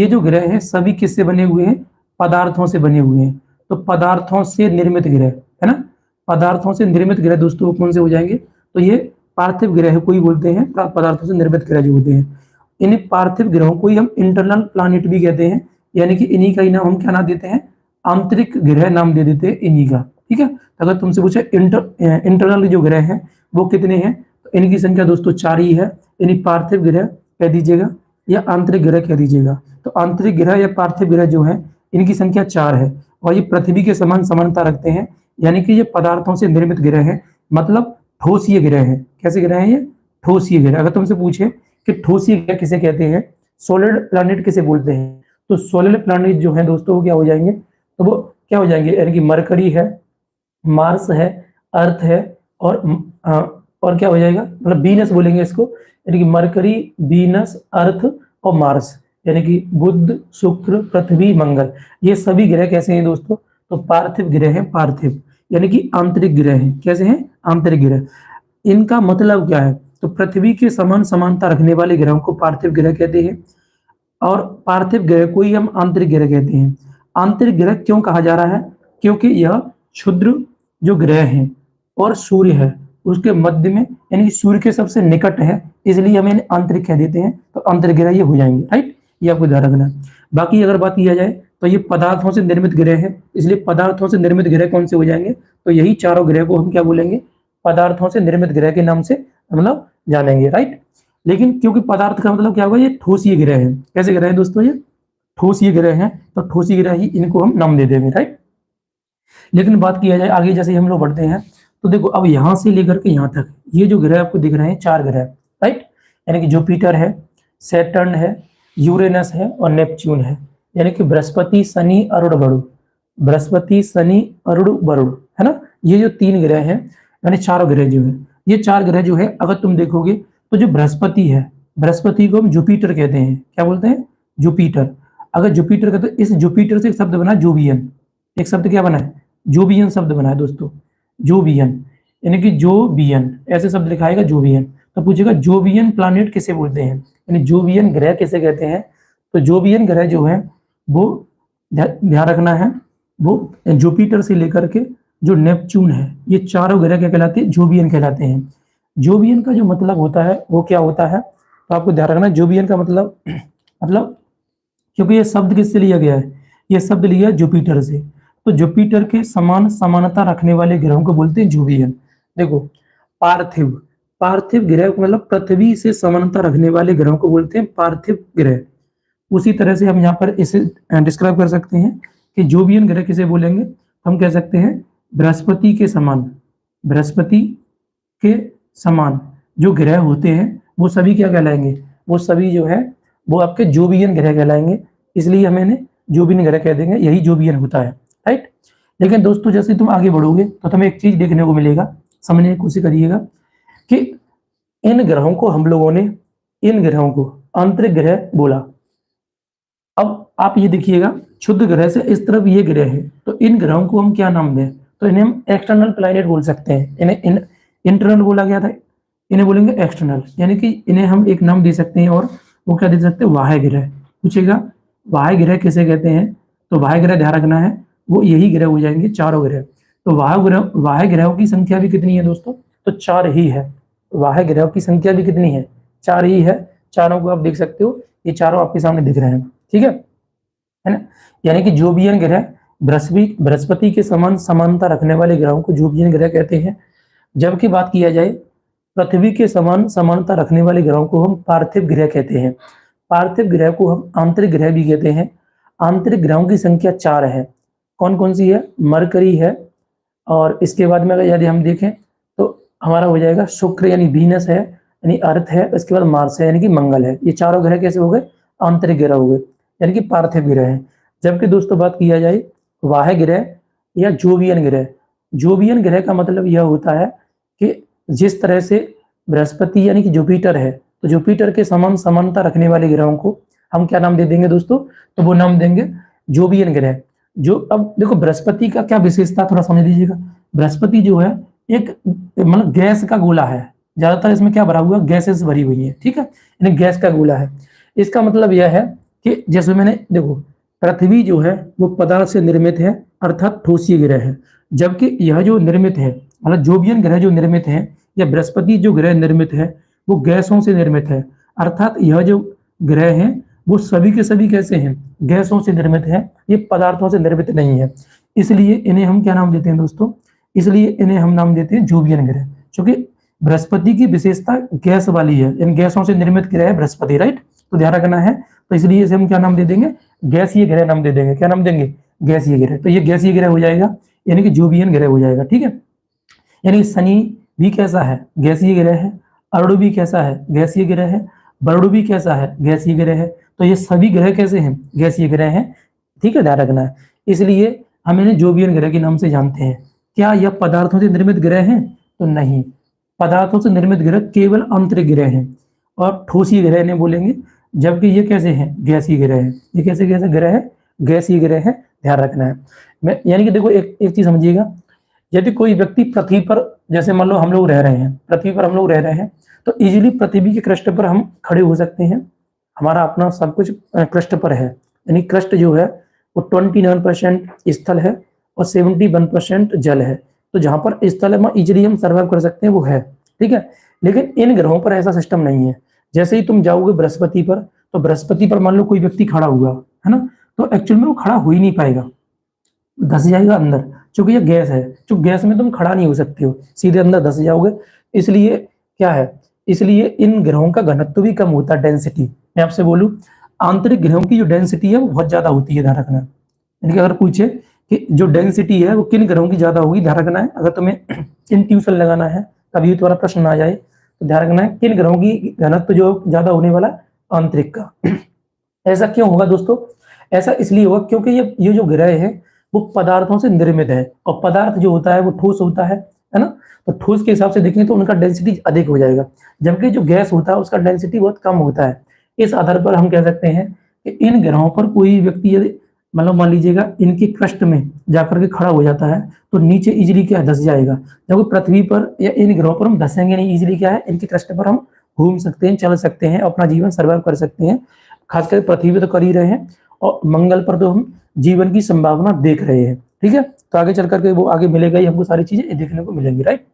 जो ग्रह है सभी किससे बने हुए हैं, पदार्थों से बने हुए हैं। तो पदार्थों से निर्मित ग्रह, है ना, पदार्थों से निर्मित ग्रह दोस्तों कौन से हो जाएंगे, तो ये पार्थिव ग्रह को ही बोलते हैं, पदार्थों से निर्मित ग्रह जो होते हैं। इन पार्थिव ग्रहों को ही हम इंटरनल प्लैनेट भी कहते हैं, यानी कि इन्हीं का ही नाम हम क्या नाम देते हैं, आंतरिक ग्रह नाम दे देते हैं इन्हीं का। ठीक है, अगर तुमसे पूछे इंटरनल जो ग्रह हैं वो कितने हैं, तो इनकी संख्या दोस्तों 4 ही है, यानी पार्थिव ग्रह कह दीजिएगा या आंतरिक ग्रह कह दीजिएगा। तो आंतरिक ग्रह या पार्थिव ग्रह जो है इनकी संख्या 4 है और ये पृथ्वी के समान समानता रखते हैं, यानी कि ये पदार्थों से निर्मित ग्रह है, मतलब ठोसीय ग्रह है। कैसे ग्रह है ये, ठोसीय ग्रह। अगर तुमसे पूछे कि ठोसीय ग्रह किसे कहते हैं, सॉलिड प्लैनेट किसे बोलते हैं, तो सॉलिड प्लैनेट जो है दोस्तों वो क्या हो जाएंगे, तो वो क्या हो जाएंगे, यानी कि मरकरी है, मार्स है, अर्थ है और क्या हो जाएगा, मतलब वीनस बोलेंगे इसको, यानी कि मरकरी, वीनस, अर्थ और मार्स, यानी कि बुध, शुक्र, पृथ्वी, मंगल, ये सभी ग्रह कैसे हैं दोस्तों? तो पार्थिव ग्रह हैं, पार्थिव यानी कि आंतरिक ग्रह हैं। कैसे हैं? आंतरिक ग्रह। इनका मतलब क्या है? तो पृथ्वी के समान समानता रखने वाले ग्रहों को पार्थिव ग्रह कहते हैं, और पार्थिव ग्रह को ही हम आंतरिक ग्रह कहते हैं। आंतरिक ग्रह क्यों कहा जा रहा है? क्योंकि यह क्षुद्र जो ग्रह हैं और सूर्य है उसके मध्य में, यानी सूर्य के सबसे निकट है, इसलिए हम इन्हें आंतरिक कह देते हैं। तो आंतरिक ग्रह ये हो जाएंगे, राइट? ये आपको ध्यान रखना है। बाकी अगर बात किया जाए तो ये पदार्थों से निर्मित ग्रह है, इसलिए पदार्थों से निर्मित ग्रह कौन से हो जाएंगे? तो यही चारों ग्रह को हम क्या बोलेंगे? पदार्थों से निर्मित ग्रह के नाम से मतलब जानेंगे, राइट? लेकिन क्योंकि पदार्थ का मतलब क्या होगा? ये ठोसीय ग्रह है। कैसे ग्रह है दोस्तों? ये ठोसीय ग्रह है, तो ठोसीय ग्रह ही इनको हम नाम दे देंगे, राइट? लेकिन बात किया जाए आगे, जैसे हम लोग बढ़ते हैं तो देखो अब यहां से लेकर के यहां तक ये जो ग्रह आपको दिख रहे हैं, चार ग्रह, राइट? यानी कि जुपिटर है, सैटर्न है, यूरेनस है और नेपच्यून है। यानी कि बृहस्पति, शनि, अरुण, वरुण, बृहस्पति, शनि, अरुण, वरुण, है ना? ये जो तीन ग्रह हैं, यानी चारों ग्रह जो है, ये चार ग्रह जो है अगर तुम देखोगे तो जो बृहस्पति है, बृहस्पति को हम जुपिटर कहते हैं। क्या बोलते हैं? जुपिटर। अगर जुपिटर का, तो इस जुपिटर से एक शब्द बना जोवियन। एक शब्द क्या बना है? जोवियन शब्द बना है दोस्तों, जोवियन, यानी कि जोवियन, ऐसे शब्द लिखाएगा जोवियन। तो पूछेगा जोवियन प्लैनेट किसे बोलते हैं, यानी जोवियन ग्रह किसे कहते हैं? तो जोवियन ग्रह जो है वो ध्यान रखना है, वो जुपिटर से लेकर के जो नेपच्यून है, ये चारों ग्रह क्या कहलाते हैं? जोवियन कहलाते हैं। जोवियन का जो मतलब होता है वो क्या होता है? तो आपको ध्यान रखना है, जोवियन का मतलब क्योंकि ये शब्द किससे लिया गया है? ये शब्द लिया है जुपिटर से। तो जुपिटर के समान समानता रखने वाले ग्रहों को बोलते हैं जोवियन। देखो पार्थिव, पार्थिव ग्रह को मतलब पृथ्वी से समानता रखने वाले ग्रहों को बोलते हैं पार्थिव ग्रह। उसी तरह से हम यहाँ पर इसे डिस्क्राइब कर सकते हैं कि जोवियन ग्रह किसे बोलेंगे? हम कह सकते हैं बृहस्पति के समान, बृहस्पति के समान जो ग्रह होते हैं वो सभी क्या कहलाएंगे? वो सभी जो है वो आपके जोवियन ग्रह कहलाएंगे, इसलिए हम इन्हें जोवियन ग्रह कह देंगे, यही जोवियन होता है, राइट? लेकिन दोस्तों जैसे तुम आगे बढ़ोगे तो तुम्हें एक चीज देखने को मिलेगा, समझने की कोशिश करिएगा कि इन ग्रहों को हम लोगों ने, इन ग्रहों को आंतरिक ग्रह बोला। अब आप ये देखिएगा, क्षुद्र ग्रह से इस तरफ ये ग्रह है, तो इन ग्रहों को हम क्या नाम दें? तो इन्हें हम एक्सटर्नल प्लैनेट बोल सकते हैं। इन्हें इंटरनल बोला गया था, इन्हें बोलेंगे एक्सटर्नल, यानी कि इन्हें हम एक नाम दे सकते हैं, और वो क्या दे सकते हैं? वाह्य ग्रह। पूछेगा वाह्य ग्रह किसे कहते हैं? तो वाह्य ग्रह ध्यान रखना है, वो यही ग्रह हो जाएंगे, चारों ग्रह। तो वाह्य ग्रहों की संख्या भी कितनी है दोस्तों? तो चार ही है। वाह्य ग्रहों की संख्या भी कितनी है? चार ही है। चारों को आप देख सकते हो, ये चारों आपके सामने दिख रहे हैं, ठीक है ना? यानी कि जोवियन ग्रह, बृहस्पति के समान समानता रखने वाले ग्रहों को जोवियन ग्रह कहते हैं। जबकि बात किया जाए पृथ्वी के समान समानता रखने वाले ग्रहों को हम पार्थिव ग्रह कहते हैं। पार्थिव ग्रह को हम आंतरिक ग्रह भी कहते हैं। आंतरिक ग्रहों की संख्या चार है। कौन कौन सी है? मरकरी है, और इसके बाद में अगर यदि हम देखें तो हमारा हो जाएगा शुक्र यानी वीनस है, यानी अर्थ है, इसके बाद मार्स है यानी कि मंगल है। ये चारों ग्रह कैसे हो गए? आंतरिक ग्रह हो गए, यानी कि पार्थिव ग्रह है। जबकि दोस्तों बात किया जाए वाह्य ग्रह या जोवियन ग्रह, जोवियन ग्रह का मतलब यह होता है कि जिस तरह से बृहस्पति यानी कि जुपिटर है, तो जुपिटर के समान समानता रखने वाले ग्रहों को हम क्या नाम दे देंगे दोस्तों? तो वो नाम देंगे जोवियन ग्रह। जो अब देखो बृहस्पति का क्या विशेषता, थोड़ा समझ लीजिएगा। बृहस्पति जो है एक मतलब गैस का गोला है, ज्यादातर इसमें क्या भरा हुआ? गैसेस भरी हुई है, ठीक है, यानी गैस का गोला है। इसका मतलब यह है कि जैसे मैंने देखो पृथ्वी जो है वो पदार्थ से निर्मित है, अर्थात ठोसीय ग्रह है। जबकि यह जो निर्मित है, मतलब जोवियन ग्रह जो निर्मित है, या बृहस्पति जो ग्रह निर्मित है, वो गैसों से निर्मित है। अर्थात यह जो ग्रह है वो सभी के सभी कैसे हैं? गैसों से निर्मित है, ये पदार्थों से निर्मित नहीं है। इसलिए इन्हें हम क्या नाम देते हैं दोस्तों? इसलिए इन्हें हम नाम देते हैं जोवियन ग्रह, क्योंकि बृहस्पति की विशेषता गैस वाली है, इन गैसों से निर्मित ग्रह है बृहस्पति, राइट? तो ध्यान रखना है। तो इसलिए इसे हम क्या नाम दे देंगे? गैसीय ग्रह नाम दे देंगे। क्या नाम देंगे? गैसीय ग्रह। तो ये गैसीय ग्रह हो जाएगा, यानी कि जोवियन ग्रह हो जाएगा, ठीक है। यानी शनि भी कैसा है? गैसीय ग्रह है। अरुण भी कैसा है? गैसीय ग्रह है। वरुण भी कैसा है? गैसीय ग्रह है। तो ये सभी ग्रह कैसे हैं? गैसीय ग्रह हैं, ठीक है, ध्यान रखना है। इसलिए हम इन्हें जोवियन ग्रह के नाम से जानते हैं। क्या यह पदार्थों से निर्मित ग्रह हैं? तो नहीं, पदार्थों से निर्मित ग्रह केवल आंतरिक ग्रह हैं, और ठोसीय ग्रह इन्हें बोलेंगे, जबकि ये कैसे हैं, गैसीय ग्रह है। ये कैसे कैसे ग्रह है, गैसीय ग्रह है, ध्यान रखना है। मैं यानी कि देखो एक चीज समझिएगा, यदि कोई व्यक्ति पृथ्वी पर, जैसे मान लो हम लोग रह रहे हैं, पृथ्वी पर हम लोग रह रहे हैं, तो इजीली पृथ्वी के क्रस्ट पर हम खड़े हो सकते हैं। हमारा अपना सब कुछ क्रस्ट पर है, यानी क्रस्ट जो है वो 29% स्थल है और 71% जल है। तो जहां पर स्थल में इजीली हम सर्वाइव कर सकते हैं वो है, ठीक है। लेकिन इन ग्रहों पर ऐसा सिस्टम नहीं है। जैसे ही तुम जाओगे बृहस्पति पर, तो बृहस्पति पर मान लो कोई व्यक्ति खड़ा हुआ है ना, तो एक्चुअल में वो खड़ा हो ही नहीं पाएगा, धस जाएगा अंदर, क्योंकि ये गैस है। जो गैस में तुम खड़ा नहीं हो सकते हो, सीधे अंदर धस जाओगे। इसलिए क्या है, इसलिए इन ग्रहों का घनत्व भी कम होता है, डेंसिटी। मैं आपसे बोलूं, आंतरिक ग्रहों की जो डेंसिटी है वो बहुत ज्यादा होती है, ध्यान रखना। यानी कि अगर पूछे कि जो डेंसिटी है वो किन ग्रहों की ज्यादा होगी, ध्यान रखना है। अगर तुम्हें इंट्यूशन लगाना है, कभी तुम्हारा प्रश्न ना आ जाए, तो ध्यान रखना है किन ग्रहों की घनत्व जो ज्यादा होने वाला आंतरिक का। ऐसा क्यों होगा दोस्तों, ऐसा इसलिए होगा क्योंकि ये जो ग्रह है वो पदार्थों से निर्मित है, और पदार्थ जो होता है वो ठोस होता है ना। तो ठोस के हिसाब से देखें तो उनका डेंसिटी अधिक हो जाएगा, जबकि जो गैस होता है उसका डेंसिटी बहुत कम होता है। इस आधार पर हम कह सकते हैं कि इन ग्रहों पर कोई व्यक्ति यदि मतलब मान लीजिएगा इनके क्रस्ट में जाकर के खड़ा हो जाता है, तो नीचे इजीली क्या धस जाएगा। जबकि पृथ्वी पर या इन ग्रहों पर हम धसेंगे नहीं, इजीली क्या है, इनके क्रस्ट पर हम घूम सकते हैं, चल सकते हैं, अपना जीवन सर्वाइव कर सकते हैं। खासकर पृथ्वी पे तो कर ही रहे हैं, और मंगल पर तो हम जीवन की संभावना देख रहे हैं, ठीक है। तो आगे चल करके वो आगे मिलेगा ही, हमको सारी चीजें देखने को मिलेंगी, राइट।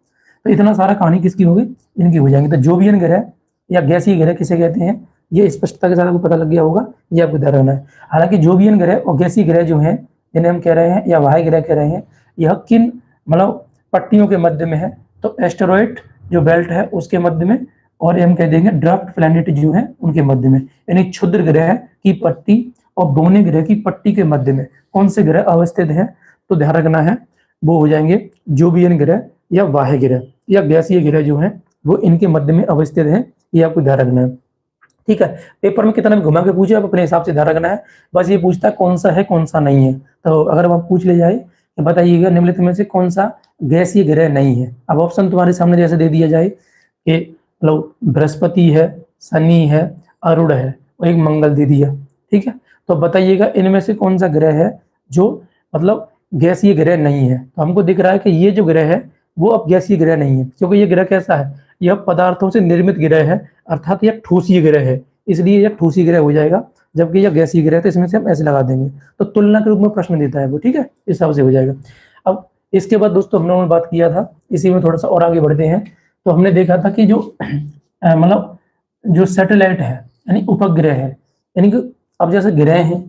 तो इतना सारा कहानी किसकी होगी, इनकी हो जाएंगी। तो जोवियन ग्रह या गैसीय ग्रह किसे कहते हैं, ये स्पष्टता के साथ आपको पता लग गया होगा, ये आपको ध्यान रखना है। हालांकि जोवियन ग्रह और गैसीय ग्रह जो है, जिन्हें हम कह रहे हैं या वाह्य ग्रह कह रहे हैं, यह किन मतलब पट्टियों के मध्य में है, तो एस्टेरॉइड जो बेल्ट है उसके मध्य में, और ये हम कह देंगे ड्राफ्ट प्लैनेट जो है उनके मध्य में, यानी क्षुद्र ग्रह की पट्टी और बौने ग्रह की पट्टी के मध्य में कौन से ग्रह अवस्थित हैं, तो ध्यान रखना है वो हो जाएंगे जोवियन ग्रह या वाह्य ग्रह या गैसीय ग्रह जो है वो इनके मध्य में अवस्थित है। ये आपको ध्यान रखना है, ठीक है। पेपर में कितना भी घुमा के पूछे, आप अपने हिसाब से ध्यान रखना है। बस ये पूछता है कौन सा है कौन सा नहीं है। तो अगर आप पूछ ले जाए तो बताइएगा निम्नलिखित में से कौन सा गैसीय ग्रह नहीं है। अब ऑप्शन तुम्हारे सामने जैसे दे दिया जाए कि मतलब बृहस्पति है, शनि है, अरुण है और एक मंगल दे दिया, ठीक है। तो बताइएगा इनमें से कौन सा ग्रह है जो मतलब गैसीय ग्रह नहीं है। तो हमको दिख रहा है कि ये जो ग्रह है वो अब गैसीय ग्रह नहीं है, क्योंकि ये ग्रह कैसा है, यह पदार्थों से निर्मित ग्रह है, अर्थात यह ठोसीय ग्रह है, इसलिए यह ठोसीय ग्रह हो जाएगा। जबकि यह गैसीय ग्रह है, तो इसमें से हम ऐसे लगा देंगे। तो तुलना के रूप में प्रश्न देता है वो, ठीक है, इस हिसाब से हो जाएगा। अब इसके बाद दोस्तों हम लोगों ने बात किया था, इसी में थोड़ा सा और आगे बढ़ते हैं। तो हमने देखा था कि जो मतलब जो सैटेलाइट है यानी उपग्रह है, यानी कि अब जैसे ग्रह है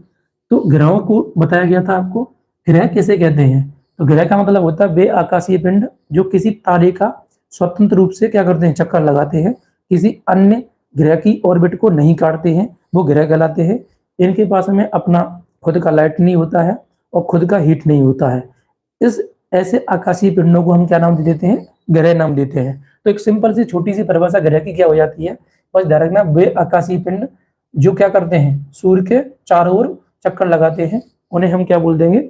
तो ग्रहों को बताया गया था आपको ग्रह किसे कहते हैं। तो ग्रह का मतलब होता है वे आकाशीय पिंड जो किसी तारे का स्वतंत्र रूप से क्या करते हैं, चक्कर लगाते हैं, किसी अन्य ग्रह की ऑर्बिट को नहीं काटते हैं, वो ग्रह कहलाते हैं। इनके पास में अपना खुद का लाइट नहीं होता है और खुद का हीट नहीं होता है। इस ऐसे आकाशीय पिंडों को हम क्या नाम दे देते हैं, ग्रह नाम देते हैं। तो एक सिंपल सी छोटी सी परिभाषा ग्रह की क्या हो जाती है, बस ध्यान रखना, वे आकाशीय पिंड जो क्या करते हैं, सूर्य के चारों ओर चक्कर लगाते हैं, उन्हें हम क्या बोल देंगे,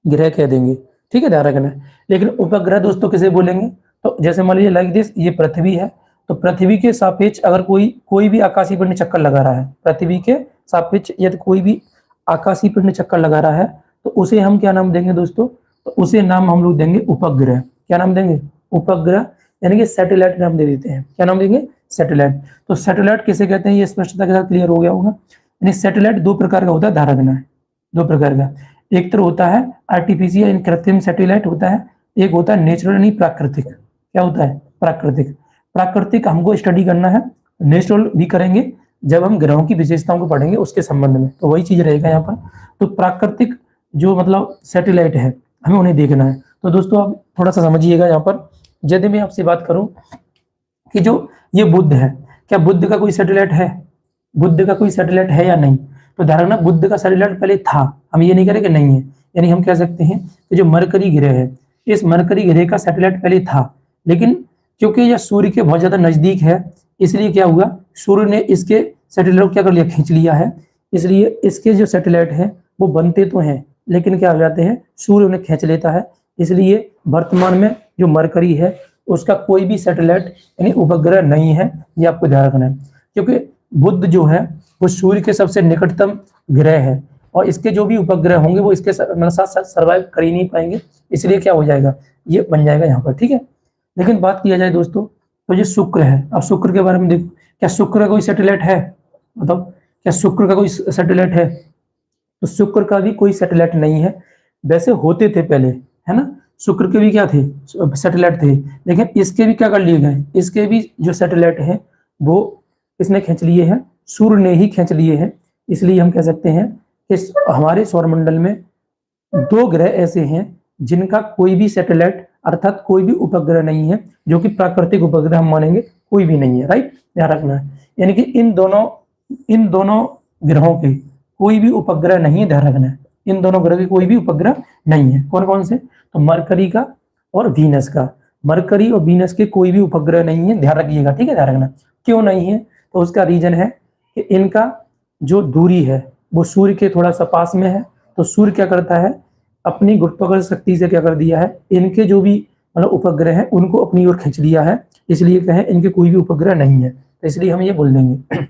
ग्रह कह देंगे, ठीक है, ध्यान रखना। लेकिन उपग्रह दोस्तों किसे बोलेंगे, तो जैसे मान लीजिए लाइक दिस, ये पृथ्वी है, तो पृथ्वी के सापेक्ष अगर कोई भी आकाशीय पिंड चक्कर लगा रहा है, पृथ्वी के सापेक्ष यदि कोई भी आकाशीय पिंड चक्कर लगा रहा है, तो उसे हम क्या नाम देंगे दोस्तों, तो उसे नाम हम लोग देंगे उपग्रह। क्या नाम देंगे, उपग्रह, यानी कि सैटेलाइट नाम दे देते हैं। क्या नाम देंगे, सैटेलाइट। तो सैटेलाइट किसे कहते हैं, ये स्पष्टता के साथ क्लियर हो गया होगा। यानी सैटेलाइट दो प्रकार का होता है, ध्यान रखना है, दो प्रकार का। एक तरह होता है आर्टिफिशियल यानी कृत्रिम सैटेलाइट होता है, एक होता है नेचुरल यानी प्राकृतिक। क्या होता है, प्राकृतिक। प्राकृतिक हमको स्टडी करना है, नेचुरल भी करेंगे जब हम ग्रहों की विशेषताओं को पढ़ेंगे उसके संबंध में, तो वही चीज रहेगा यहाँ पर। तो प्राकृतिक जो मतलब सैटेलाइट है हमें उन्हें देखना है। तो दोस्तों आप थोड़ा सा समझिएगा यहाँ पर, यदि मैं आपसे बात करूं कि जो ये बुध है, क्या बुध का कोई सैटेलाइट है, बुध का कोई सैटेलाइट है या नहीं, तो ध्यान रखना बुध का सैटेलाइट पहले था, हम ये नहीं कह रहे कि नहीं है। यानी हम कह सकते हैं कि जो मरकरी ग्रह है, इस मरकरी ग्रह का सैटेलाइट पहले था, लेकिन क्योंकि यह सूर्य के बहुत ज्यादा नजदीक है, इसलिए क्या हुआ, सूर्य ने इसके सैटेलाइट को क्या कर लिया, खींच लिया है। इसलिए इसके जो सैटेलाइट है वो बनते तो हैं, लेकिन क्या हो जाते हैं, सूर्य उन्हें खींच लेता है। इसलिए वर्तमान में जो मरकरी है उसका कोई भी सैटेलाइट यानी उपग्रह नहीं है, ये आपको ध्यान रखना है। क्योंकि बुध जो है वो सूर्य के सबसे निकटतम ग्रह है और इसके जो भी उपग्रह होंगे वो इसके साथ सर्वाइव कर ही नहीं पाएंगे, इसलिए क्या हो जाएगा, ये बन जाएगा यहाँ पर, ठीक है। लेकिन बात किया जाए दोस्तों तो ये शुक्र है। अब शुक्र के बारे में देखो, क्या शुक्र का कोई सैटेलाइट है, बताओ, क्या शुक्र का कोई सैटेलाइट है? तो शुक्र का भी कोई सैटेलाइट नहीं है। वैसे होते थे पहले, है ना, शुक्र के भी क्या थे, सैटेलाइट थे, लेकिन इसके भी क्या कर लिए गए, इसके भी जो सैटेलाइट है वो किसने खींच लिए हैं, सूर्य ने ही खींच लिए हैं। इसलिए हम कह सकते हैं कि हमारे सौरमंडल में 2 ग्रह ऐसे हैं जिनका कोई भी सैटेलाइट अर्थात कोई भी उपग्रह नहीं है, जो कि प्राकृतिक उपग्रह हम मानेंगे कोई भी नहीं है, राइट, ध्यान रखना है। यानी कि इन दोनों ग्रहों के कोई भी उपग्रह नहीं है, ध्यान रखना है, इन दोनों ग्रह के कोई भी उपग्रह नहीं है। कौन कौन से, तो मरकरी का और वीनस का, मरकरी और वीनस के कोई भी उपग्रह नहीं है, ध्यान रखिएगा, ठीक है, ध्यान रखना। क्यों नहीं है, तो उसका रीजन है कि इनका जो दूरी है वो सूर्य के थोड़ा सा पास में है। तो सूर्य क्या करता है, अपनी गुरुत्वाकर्षण शक्ति से क्या कर दिया है, इनके जो भी मतलब उपग्रह हैं उनको अपनी ओर खींच लिया है, इसलिए कहें इनके कोई भी उपग्रह नहीं है, तो इसलिए हम ये बोल देंगे।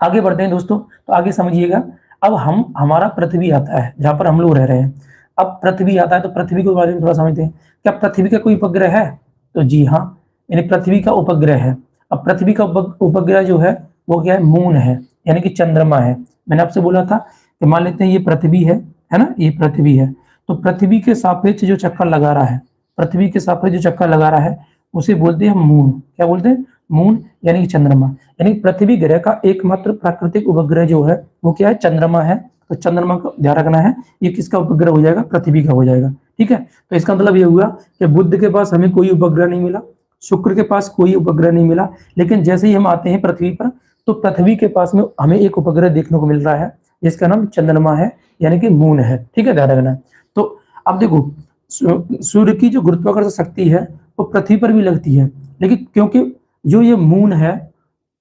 आगे बढ़ते हैं दोस्तों, तो आगे समझिएगा। अब हमारा पृथ्वी आता है जहां पर हम लोग रह रहे हैं। अब पृथ्वी आता है तो पृथ्वी के बारे में थोड़ा समझते हैं। क्या पृथ्वी का कोई उपग्रह है, तो जी हाँ, यानी पृथ्वी का उपग्रह है। अब पृथ्वी का उपग्रह जो है वो क्या है, मून है, यानी कि चंद्रमा है। मैंने आपसे बोला था कि मान लेते हैं ये पृथ्वी है ना, ये पृथ्वी है, तो पृथ्वी के सापेक्ष जो चक्कर लगा रहा है, पृथ्वी के सापेक्ष जो चक्कर लगा रहा है उसे बोलते हैं मून। क्या बोलते हैं, मून, यानी कि चंद्रमा। यानी पृथ्वी ग्रह का एकमात्र प्राकृतिक उपग्रह जो है वो क्या है, चंद्रमा है। तो चंद्रमा का ध्यान रखना है, ये किसका उपग्रह हो जाएगा, पृथ्वी का हो जाएगा, ठीक है। तो इसका मतलब ये हुआ कि बुध के पास हमें कोई उपग्रह नहीं मिला, शुक्र के पास कोई उपग्रह नहीं मिला, लेकिन जैसे ही हम आते हैं पृथ्वी पर तो पृथ्वी के पास में हमें एक उपग्रह देखने को मिल रहा है जिसका नाम चंद्रमा है, यानी कि मून है, ठीक है, ध्यान रखना। तो अब देखो सूर्य की जो गुरुत्वाकर्षण शक्ति है वो पृथ्वी पर भी लगती है, लेकिन क्योंकि जो ये मून है,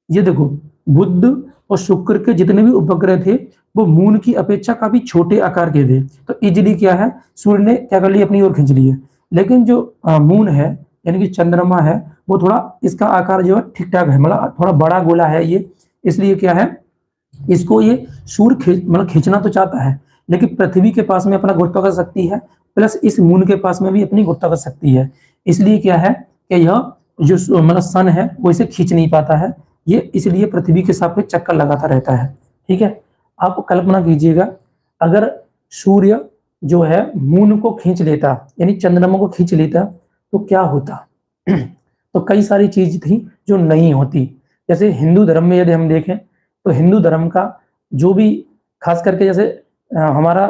ये देखो बुध और शुक्र के जितने भी उपग्रह थे वो मून की अपेक्षा काफी छोटे आकार के थे, तो इजिली क्या है, सूर्य ने क्या कर लिया, अपनी ओर खींच लिए। लेकिन जो मून है यानी कि चंद्रमा है वो थोड़ा इसका आकार जो है ठीक ठाक है, मतलब थोड़ा बड़ा गोला है ये, इसलिए क्या है, इसको ये सूर्य मतलब खींचना तो चाहता है, लेकिन पृथ्वी के पास में अपना गुरुत्वाकर्षण शक्ति है, प्लस इस मून के पास में भी अपनी गुरुत्वाकर्षण शक्ति है, इसलिए क्या है कि यह जो मतलब सन है वो इसे खींच नहीं पाता है, ये इसलिए पृथ्वी के सापेक्ष चक्कर लगाता रहता है, ठीक है। आप कल्पना कीजिएगा अगर सूर्य जो है मून को खींच लेता, यानी चंद्रमा को खींच लेता, तो क्या होता। तो कई सारी चीज थी जो नहीं होती। जैसे हिंदू धर्म में यदि हम देखें तो हिंदू धर्म का जो भी खास करके जैसे हमारा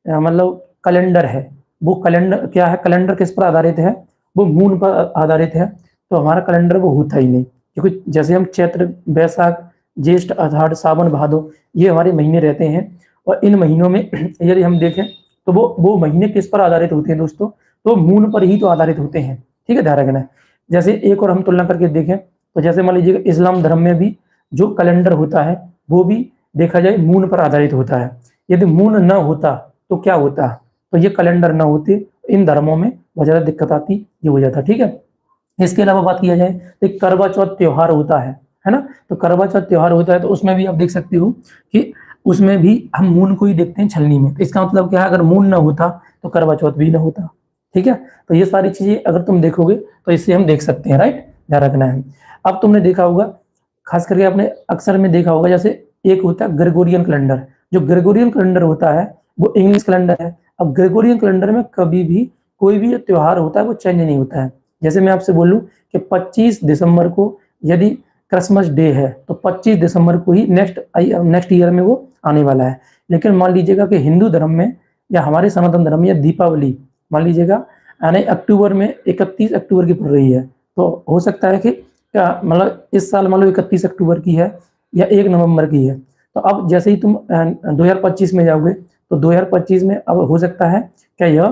मतलब कैलेंडर है, वो कैलेंडर क्या है, कैलेंडर किस पर आधारित है, वो मून पर आधारित है। तो हमारा कैलेंडर वो होता ही नहीं, क्योंकि जैसे हम चैत्र, बैसाख, ज्येष्ठ, आषाढ़, सावन, भादो, ये हमारे महीने रहते हैं, और इन महीनों में यदि हम देखें तो वो महीने किस पर आधारित होते हैं दोस्तों, तो मून पर ही तो आधारित होते हैं, ठीक है, ध्यान रखना है। जैसे एक और हम तुलना करके देखें तो जैसे मान लीजिए इस्लाम धर्म में भी जो कैलेंडर होता है वो भी देखा जाए मून पर आधारित होता है। यदि मून न होता तो क्या होता, तो ये कैलेंडर न होते, इन धर्मों में बहुत ज्यादा दिक्कत आती, ये हो जाता, ठीक है। इसके अलावा बात किया जाए तो एक करवा चौथ त्योहार होता है ना, तो करवा चौथ त्योहार होता है तो उसमें भी आप देख सकते हो कि उसमें भी हम मून को ही देखते हैं छलनी में। तो इसका मतलब क्या है, अगर मून ना होता तो करवा चौथ भी ना होता, ठीक है। तो ये सारी चीजें अगर तुम देखोगे तो इससे हम देख सकते हैं, राइट, ध्यान रखना है। अब तुमने देखा होगा, खास करके आपने अक्सर में देखा होगा, जैसे एक होता है ग्रेगोरियन कैलेंडर। जो ग्रेगोरियन कैलेंडर होता है वो इंग्लिश कैलेंडर है। अब ग्रेगोरियन कैलेंडर में कभी भी कोई भी त्योहार होता है वो चेंज नहीं होता है। जैसे मैं आपसे बोलूं कि 25 दिसंबर को यदि क्रिसमस डे है तो 25 दिसंबर को ही नेक्स्ट ईयर में वो आने वाला है। लेकिन मान लीजिएगा कि हिंदू धर्म में या हमारे सनातन धर्म में दीपावली मान लीजिएगा यानी अक्टूबर में 31 अक्टूबर की पड़ रही है, तो हो सकता है कि क्या मतलब इस साल मान लो 31 अक्टूबर की है या 1 नवंबर की है। तो अब जैसे ही तुम 2025 में जाओगे तो 2025 में अब हो सकता है क्या यह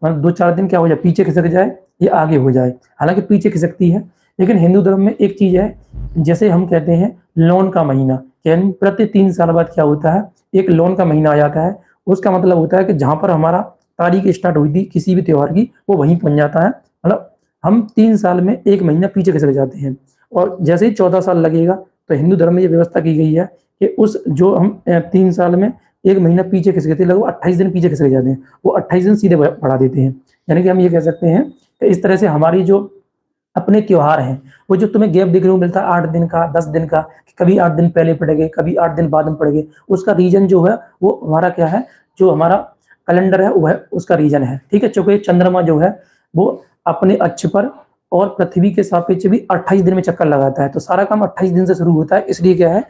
मतलब 2-4 दिन क्या हो जाए, पीछे खिसक जाए या आगे हो जाए। हालांकि पीछे खिसकती है, लेकिन हिंदू धर्म में एक चीज है, जैसे हम कहते हैं लोन का महीना, यानी प्रति 3 साल बाद क्या होता है, एक लोन का महीना आ जाता है। उसका मतलब होता है कि जहां पर हमारा तारीख स्टार्ट हुई थी किसी भी त्योहार की वो वहीं पहुंच जाता है, मतलब हम 3 साल में 1 महीना पीछे खिसक जाते हैं। और जैसे ही 14 साल लगेगा तो हिंदू धर्म में ये व्यवस्था की गई है कि उस जो हम 3 साल में 1 महीना पीछे खिसके थे, लगभग 28 दिन पीछे खिसक जाते हैं, वो 28 दिन सीधे बढ़ा देते हैं। यानी कि हम ये कह सकते हैं कि इस तरह से हमारी जो अपने त्योहार हैं, वो जो तुम्हें गैप देखने को मिलता है 8 दिन का, 10 दिन का, कभी 8 दिन पहले पड़ेंगे, कभी 8 दिन बाद में पड़ेंगे, उसका रीजन जो है वो हमारा क्या है, जो हमारा कैलेंडर है वो है उसका रीजन है, ठीक है। चूंकि चंद्रमा जो है वो अपने अक्ष पर और पृथ्वी के सापेक्ष भी 28 दिन में चक्कर लगाता है, तो सारा काम 28 दिन से शुरू होता है, इसलिए क्या है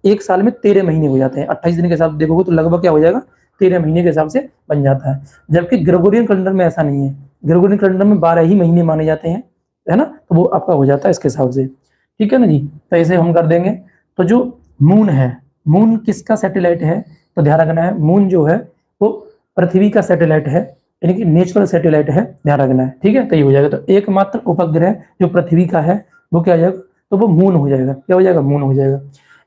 एक साल में 13 महीने हो जाते हैं। 28 दिन के हिसाब से देखोगे तो लगभग क्या हो जाएगा, 13 महीने के हिसाब से बन जाता है। जबकि ग्रेगोरियन कैलेंडर में ऐसा नहीं है, ग्रेगोरियन कैलेंडर में 12 ही महीने माने जाते हैं, है ना, तो वो आपका हो जाता है इसके हिसाब से, ठीक है ना जी। तो ऐसे हम कर देंगे। तो जो मून है, मून किसका सैटेलाइट है, तो ध्यान रखना है मून जो है वो पृथ्वी का सैटेलाइट है, यानी कि नेचुरल सैटेलाइट है, ध्यान रखना है, ठीक है। तो ये हो जाएगा, तो एकमात्र उपग्रह जो पृथ्वी का है वो क्या हो जाएगा, तो वो मून हो जाएगा, क्या हो जाएगा, मून हो जाएगा।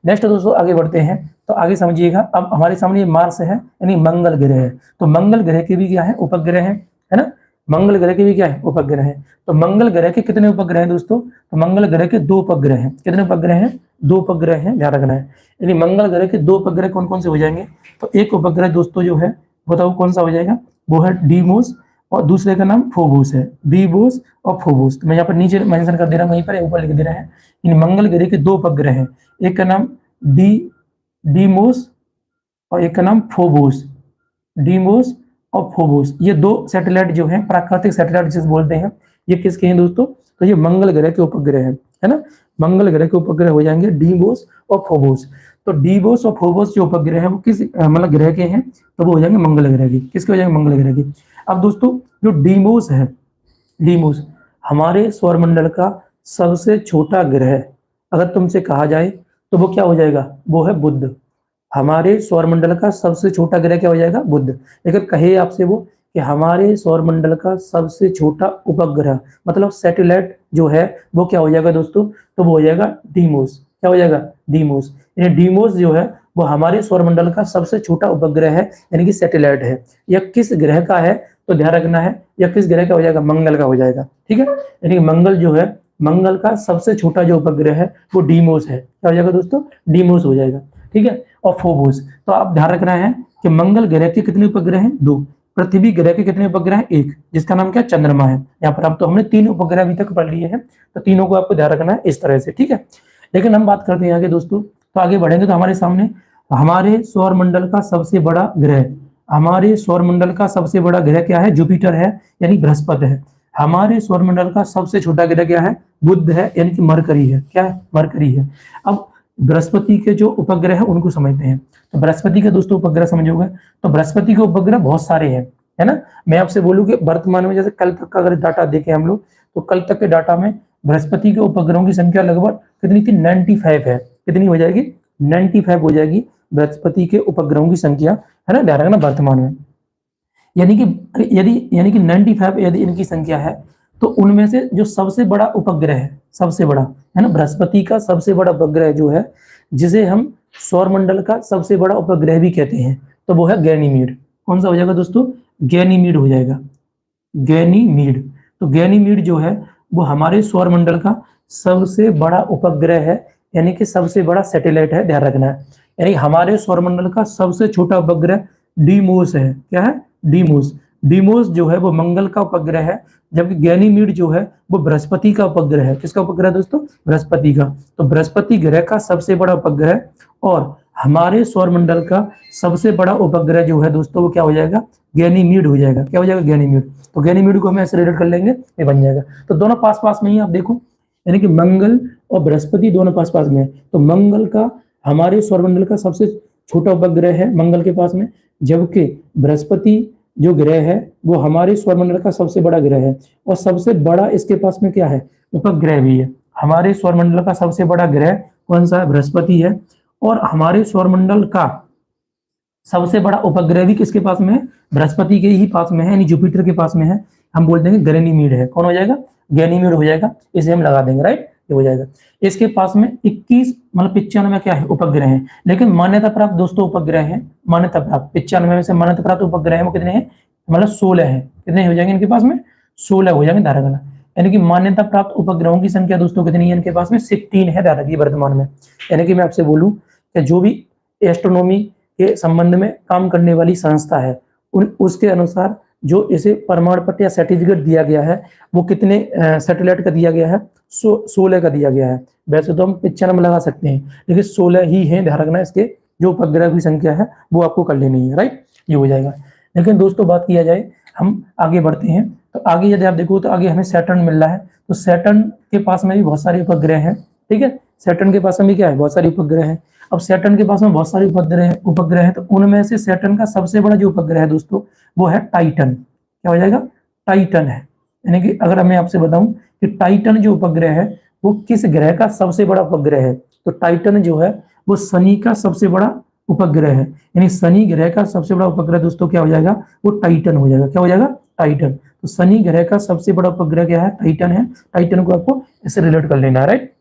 नेक्स्ट दोस्तों आगे बढ़ते हैं, तो आगे समझिएगा। अब हमारे सामने मार्स है, यानी मंगल ग्रह है, तो मंगल ग्रह के भी क्या है, उपग्रह है ना, मंगल ग्रह के भी क्या है, उपग्रह है। तो मंगल ग्रह के कितने उपग्रह हैं दोस्तों, तो मंगल ग्रह के 2 उपग्रह हैं। कितने उपग्रह हैं, 2 उपग्रह हैं, ध्यान रखना है। यानी मंगल ग्रह के 2 उपग्रह कौन कौन से हो जाएंगे, तो एक उपग्रह दोस्तों जो है बताओ कौन सा हो जाएगा, वो है डीमोस, और दूसरे का नाम फोबोस है, डीबोस और फोबोस। तो मैं यहाँ पर नीचे मेंशन कर दे रहा हूँ, वहीं पर ऊपर लिख दे रहा है। इन मंगल ग्रह के 2 उपग्रह हैं, एक का नाम डीमोस और एक का नाम फोबोस, डीमोस और फोबोस। ये 2 सैटेलाइट जो हैं, प्राकृतिक सैटेलाइट जिसे बोलते हैं, ये किसके हैं दोस्तों, तो ये मंगल ग्रह के उपग्रह हैं, है ना। मंगल ग्रह के उपग्रह हो जाएंगे डीमोस और फोबोस। तो डीमोस और फोबोस जो उपग्रह हैं वो किस मतलब ग्रह के हैं, तो वो हो जाएंगे मंगल ग्रह के। किसके हो जाएंगे, मंगल ग्रह के। अब दोस्तों जो डीमोस है, डीमोस हमारे सौरमंडल का सबसे छोटा ग्रह अगर तुमसे कहा जाए तो वो क्या हो जाएगा, वो है बुध। हमारे सौरमंडल का सबसे छोटा ग्रह क्या हो जाएगा, बुध। लेकिन कहे आपसे वो कि हमारे सौरमंडल का सबसे छोटा उपग्रह मतलब सैटेलाइट जो है वो क्या हो जाएगा दोस्तों, तो वो हो जाएगा डीमोस। क्या हो जाएगा, डीमोस। यानी डीमोस जो है वो हमारे सौरमंडल का सबसे छोटा उपग्रह है, यानी कि सैटेलाइट है। यह किस ग्रह का है, तो ध्यान रखना है यह किस ग्रह का हो जाएगा, मंगल का हो जाएगा, ठीक है। यानी मंगल जो है, मंगल का सबसे छोटा जो उपग्रह है वो डीमोस है। क्या हो जाएगा दोस्तों, डीमोस हो जाएगा, ठीक है। और फोबोस, तो आप ध्यान रखना है कि मंगल ग्रह के कितने उपग्रह हैं, 2। पृथ्वी ग्रह के कितने उपग्रह हैं, 1, जिसका नाम क्या, चंद्रमा है। यहाँ पर अब तो हमने 3 उपग्रह अभी तक पढ़ लिए हैं, तो तीनों को आपको ध्यान रखना है इस तरह से, ठीक है। लेकिन हम बात करते हैं आगे दोस्तों, तो आगे बढ़ेंगे तो हमारे सामने हमारे सौरमंडल का सबसे बड़ा ग्रह, हमारे सौरमंडल का सबसे बड़ा ग्रह क्या है, जुपिटर है, यानी बृहस्पति है। हमारे सौरमंडल का सबसे छोटा ग्रह क्या है, बुध है, यानी कि मरकरी है। क्या है, मरकरी है। अब बृहस्पति के जो उपग्रह है उनको समझते हैं। तो बृहस्पति के दोस्तों उपग्रह समझोगे, तो बृहस्पति के उपग्रह बहुत सारे हैं, है ना। मैं आपसे बोलूं कि वर्तमान में जैसे कल तक का अगर डाटा देखें हम लोग, तो कल तक के डाटा में बृहस्पति के उपग्रहों की संख्या लगभग कितनी थी, 95 है। कितनी हो जाएगी, 95 हो जाएगी बृहस्पति के उपग्रहों की संख्या, है ना, ध्यान रखना वर्तमान में। यानी कि 95 यदि इनकी संख्या है, तो उनमें से जो सबसे बड़ा उपग्रह है, सबसे बड़ा है ना, बृहस्पति का सबसे बड़ा उपग्रह जो है, जिसे हम सौरमंडल का सबसे बड़ा उपग्रह भी कहते हैं, तो वो है गैनीमीड। कौन सा हो जाएगा दोस्तों, गैनीमीड हो जाएगा, गैनीमीड। तो गैनीमीड जो है वो हमारे सौरमंडल का सबसे बड़ा उपग्रह है, यानी कि सबसे बड़ा सैटेलाइट है, ध्यान रखना है। यानी हमारे सौरमंडल का सबसे छोटा उपग्रह डीमोस है। क्या है, डीमोस। डीमोस जो है वो मंगल का उपग्रह है, जबकि गैनीमीड जो है वो बृहस्पति का उपग्रह है। किसका उपग्रह दोस्तों, बृहस्पति का। तो बृहस्पति ग्रह का सबसे बड़ा उपग्रह और हमारे सौरमंडल का सबसे बड़ा उपग्रह जो है दोस्तों वो क्या हो जाएगा, गैनीमीड हो जाएगा। क्या हो जाएगा, गैनीमीड। तो गैनीमीड को हम ऐसे रिलेट कर लेंगे, ये बन जाएगा। तो दोनों पास पास में ही आप देखो, यानी कि मंगल और बृहस्पति दोनों पास पास में है। तो मंगल का हमारे सौरमंडल का सबसे छोटा उपग्रह है मंगल के पास में, जबकि बृहस्पति जो ग्रह है वो हमारे सौरमंडल का सबसे बड़ा ग्रह है, और सबसे बड़ा इसके पास में क्या है, उपग्रह भी है। हमारे सौरमंडल का सबसे बड़ा ग्रह कौन सा है, बृहस्पति है, और हमारे सौरमंडल का सबसे बड़ा उपग्रह भी किसके पास में है, बृहस्पति के ही पास में है, यानी जुपिटर के पास में है। हम बोल देंगे गैनीमीड है। कौन हो जाएगा, गैनीमीड हो जाएगा, इसे हम लगा देंगे, राइट, ये हो जाएगा। इसके पास में 21 मतलब 95 क्या है, उपग्रह है। लेकिन मान्यता प्राप्त दोस्तों उपग्रह है, मान्यता प्राप्त 95 में से मान्यता प्राप्त उपग्रह है वो कितने हैं, मतलब 16 है। कितने हो जाएंगे इनके पास में, 16 हो जाएंगे, ध्यान रखना। यानी कि मान्यता प्राप्त उपग्रहों की संख्या दोस्तों कितनी है इनके पास में, 16 है, ध्यान रखिए वर्तमान में। यानी कि मैं आपसे बोलूं कि जो भी एस्ट्रोनॉमी के संबंध में काम करने वाली संस्था है, उसके अनुसार जो इसे प्रमाण पत्र या सर्टिफिकेट दिया गया है वो कितने सैटेलाइट का दिया गया है, 16 का दिया गया है। वैसे तो हम 95 लगा सकते हैं, लेकिन 16 ही है, ध्यान रखना। इसके जो उपग्रह की संख्या है वो आपको कर लेनी है, राइट, ये हो जाएगा। लेकिन दोस्तों बात किया जाए, हम आगे बढ़ते हैं, तो आगे यदि आप देखो तो आगे हमें सैटर्न मिल रहा है, तो सैटर्न के पास में भी बहुत सारे उपग्रह हैं, ठीक है। सैटर्न के पास में भी क्या है, बहुत सारे उपग्रह हैं। अब सैटर्न के पास में बहुत सारे उपग्रह हैं, तो उनमें से सैटर्न का सबसे बड़ा जो उपग्रह है दोस्तों वो है टाइटन। क्या हो जाएगा, टाइटन है। यानी कि अगर मैं आपसे बताऊं कि टाइटन जो उपग्रह है वो किस ग्रह का सबसे बड़ा उपग्रह है, तो टाइटन जो है वो शनि का सबसे बड़ा उपग्रह है। यानी शनि ग्रह का सबसे बड़ा उपग्रह दोस्तों क्या हो जाएगा, वो टाइटन हो जाएगा। क्या हो जाएगा, टाइटन। तो शनि ग्रह का सबसे बड़ा उपग्रह क्या है, टाइटन है। टाइटन को आपको इससे रिलेट कर लेना है, राइट,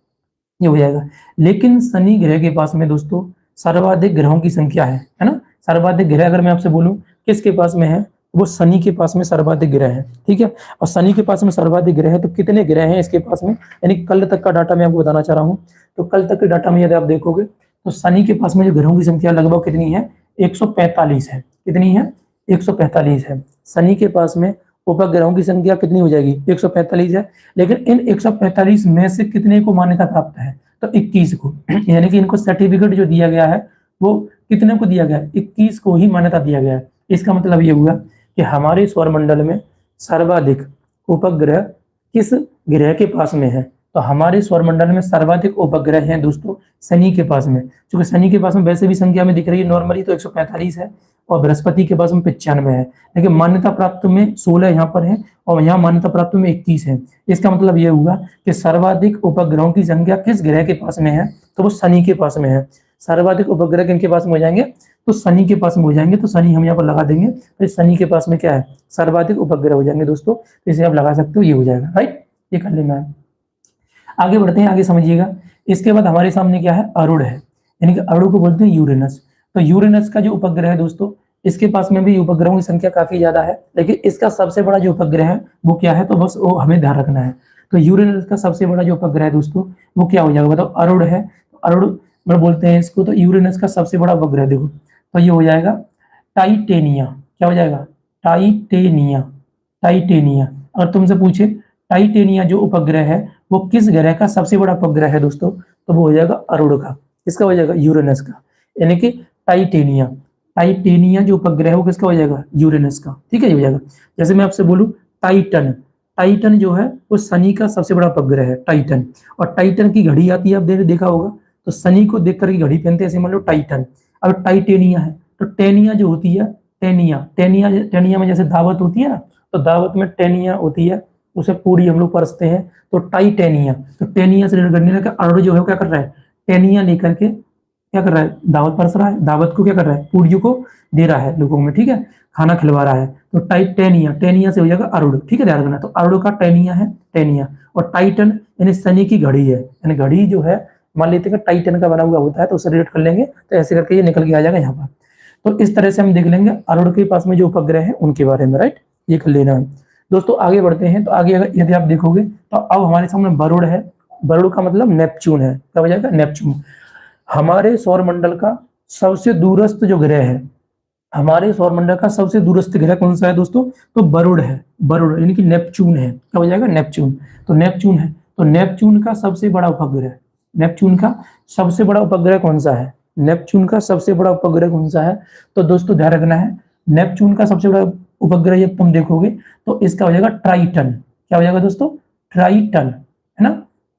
ये हो जाएगा। लेकिन शनि ग्रह के पास में दोस्तों सर्वाधिक ग्रहों की संख्या है ना। सर्वाधिक ग्रह अगर मैं आपसे बोलूं किसके पास में है, वो शनि के पास में सर्वाधिक ग्रह है, ठीक है। और शनि के पास में सर्वाधिक ग्रह है, तो कितने ग्रह हैं इसके पास में, यानी कल तक का डाटा मैं आपको बताना चाह रहा हूँ। तो कल तक के डाटा में यदि आप देखोगे तो शनि के पास में जो ग्रहों की संख्या लगभग कितनी है, 145 है। कितनी है, 145 है। शनि के पास में उपग्रहों की संख्या कितनी हो जाएगी, 145 है। लेकिन इन 145 में से कितने को मान्यता प्राप्त है, तो 21 को। यानी कि इनको सर्टिफिकेट जो दिया गया है वो कितने को दिया गया है, 21 को ही मान्यता दिया गया है। इसका मतलब ये हुआ कि हमारे सौरमंडल में सर्वाधिक उपग्रह किस ग्रह के पास में है, तो हमारे सौरमंडल में सर्वाधिक उपग्रह हैं दोस्तों शनि के पास में। क्योंकि शनि के पास में वैसे भी संख्या में दिख रही है नॉर्मली तो 145 है, और बृहस्पति के पास में 95 है। लेकिन मान्यता प्राप्त में 16 यहाँ पर है, और यहाँ मान्यता प्राप्त में 21 है। इसका मतलब ये हुआ कि सर्वाधिक उपग्रहों की संख्या किस ग्रह के पास में है, तो वो शनि के पास में है। सर्वाधिक उपग्रह किनके पास में हो जाएंगे, तो शनि के पास में हो जाएंगे। तो शनि हम यहाँ पर लगा देंगे, तो शनि के पास में क्या है, सर्वाधिक उपग्रह हो जाएंगे दोस्तों। तो इसे आप लगा सकते हो, ये हो जाएगा, राइट, ये कर लेना है। आगे बढ़ते हैं, आगे समझिएगा। इसके बाद हमारे सामने क्या है, अरुण है, यानी कि अरुण को बोलते हैं यूरेनस। तो यूरेनस का जो उपग्रह है दोस्तों, इसके पास में भी उपग्रहों की संख्या काफी ज्यादा है, लेकिन इसका सबसे बड़ा जो उपग्रह है वो क्या है, तो बस वो हमें ध्यान रखना है। तो यूरेनस का सबसे बड़ा जो उपग्रह है दोस्तों वो क्या हो जाएगा, बताओ, अरुण है। अरुण मतलब बोलते हैं इसको। तो यूरेनस का सबसे बड़ा उपग्रह देखो, तो ये हो जाएगा टाइटेनिया। क्या हो जाएगा, टाइटेनिया। टाइटेनिया। अगर तुमसे पूछे टाइटेनिया जो उपग्रह है वो किस ग्रह का सबसे बड़ा उपग्रह है दोस्तों, तो वो हो जाएगा अरुण का। किसका हो जाएगा, यूरेनस का। यानी कि टाइटेनिया, टाइटेनिया जो उपग्रह है वो किसका हो जाएगा, यूरेनस का, ठीक है, ये हो जाएगा। जैसे मैं आपसे बोलूं टाइटन, टाइटन जो है वो शनि का सबसे बड़ा उपग्रह है, टाइटन। और टाइटन की घड़ी आती है, आप देखा होगा, तो शनि को देख करके घड़ी पहनते हैं, ऐसे मान लो टाइटन। अब टाइटेनिया है, तो टेनिया जो होती है, टेनिया टेनिया टेनिया में जैसे दावत होती है ना, तो दावत में टेनिया होती है, उसे पूरी हम लोग परसते हैं, तो टाइटेनिया। तो टेनिया से रिलेट करने लगा, अरुण जो है वो क्या कर रहा है, टेनिया लेकर के क्या कर रहा है, दावत परस रहा है। दावत को क्या कर रहा है, पूर्य को दे रहा है लोगों में, ठीक है, खाना खिलवा रहा है। तो टाइटेनिया, टेनिया से हो जाएगा अरुण, ठीक है, ध्यान रखना। तो अरुण का टेनिया है, टेनिया। और टाइटन यानी शनि की घड़ी है, यानी घड़ी जो है मान लेते हैं टाइटन का बना हुआ होता है, तो उसे रिलेट कर लेंगे, तो ऐसे करके ये निकल के आ जाएगा यहाँ पर। तो इस तरह से हम देख लेंगे अरुण के पास में जो उपग्रह है उनके बारे में, राइट, ये कर लेना है दोस्तों। आगे बढ़ते हैं, तो आगे अगर यदि आप देखोगे तो अब हमारे सामने वरुण है। वरुण का मतलब नेपच्यून है। क्या हो जाएगा, नेपच्यून। हमारे सौरमंडल का सबसे दूरस्थ जो ग्रह है, हमारे सौरमंडल का सबसे दूरस्थ ग्रह कौन सा है दोस्तों, तो वरुण है। वरुण यानी कि नेपच्यून है। क्या हो जाएगा, नेपच्यून। तो नेपच्यून है, तो नेपच्यून का सबसे बड़ा उपग्रह, नेपच्यून का सबसे बड़ा उपग्रह कौन सा है, नेपच्यून का सबसे बड़ा उपग्रह कौन सा है, तो दोस्तों ध्यान रखना है, नेपच्यून का सबसे बड़ा उपग्रह जब तुम देखोगे तो इसका हो जाएगा ट्राइटन। क्या हो जाएगा दोस्तों, ट्राइटन, है ना।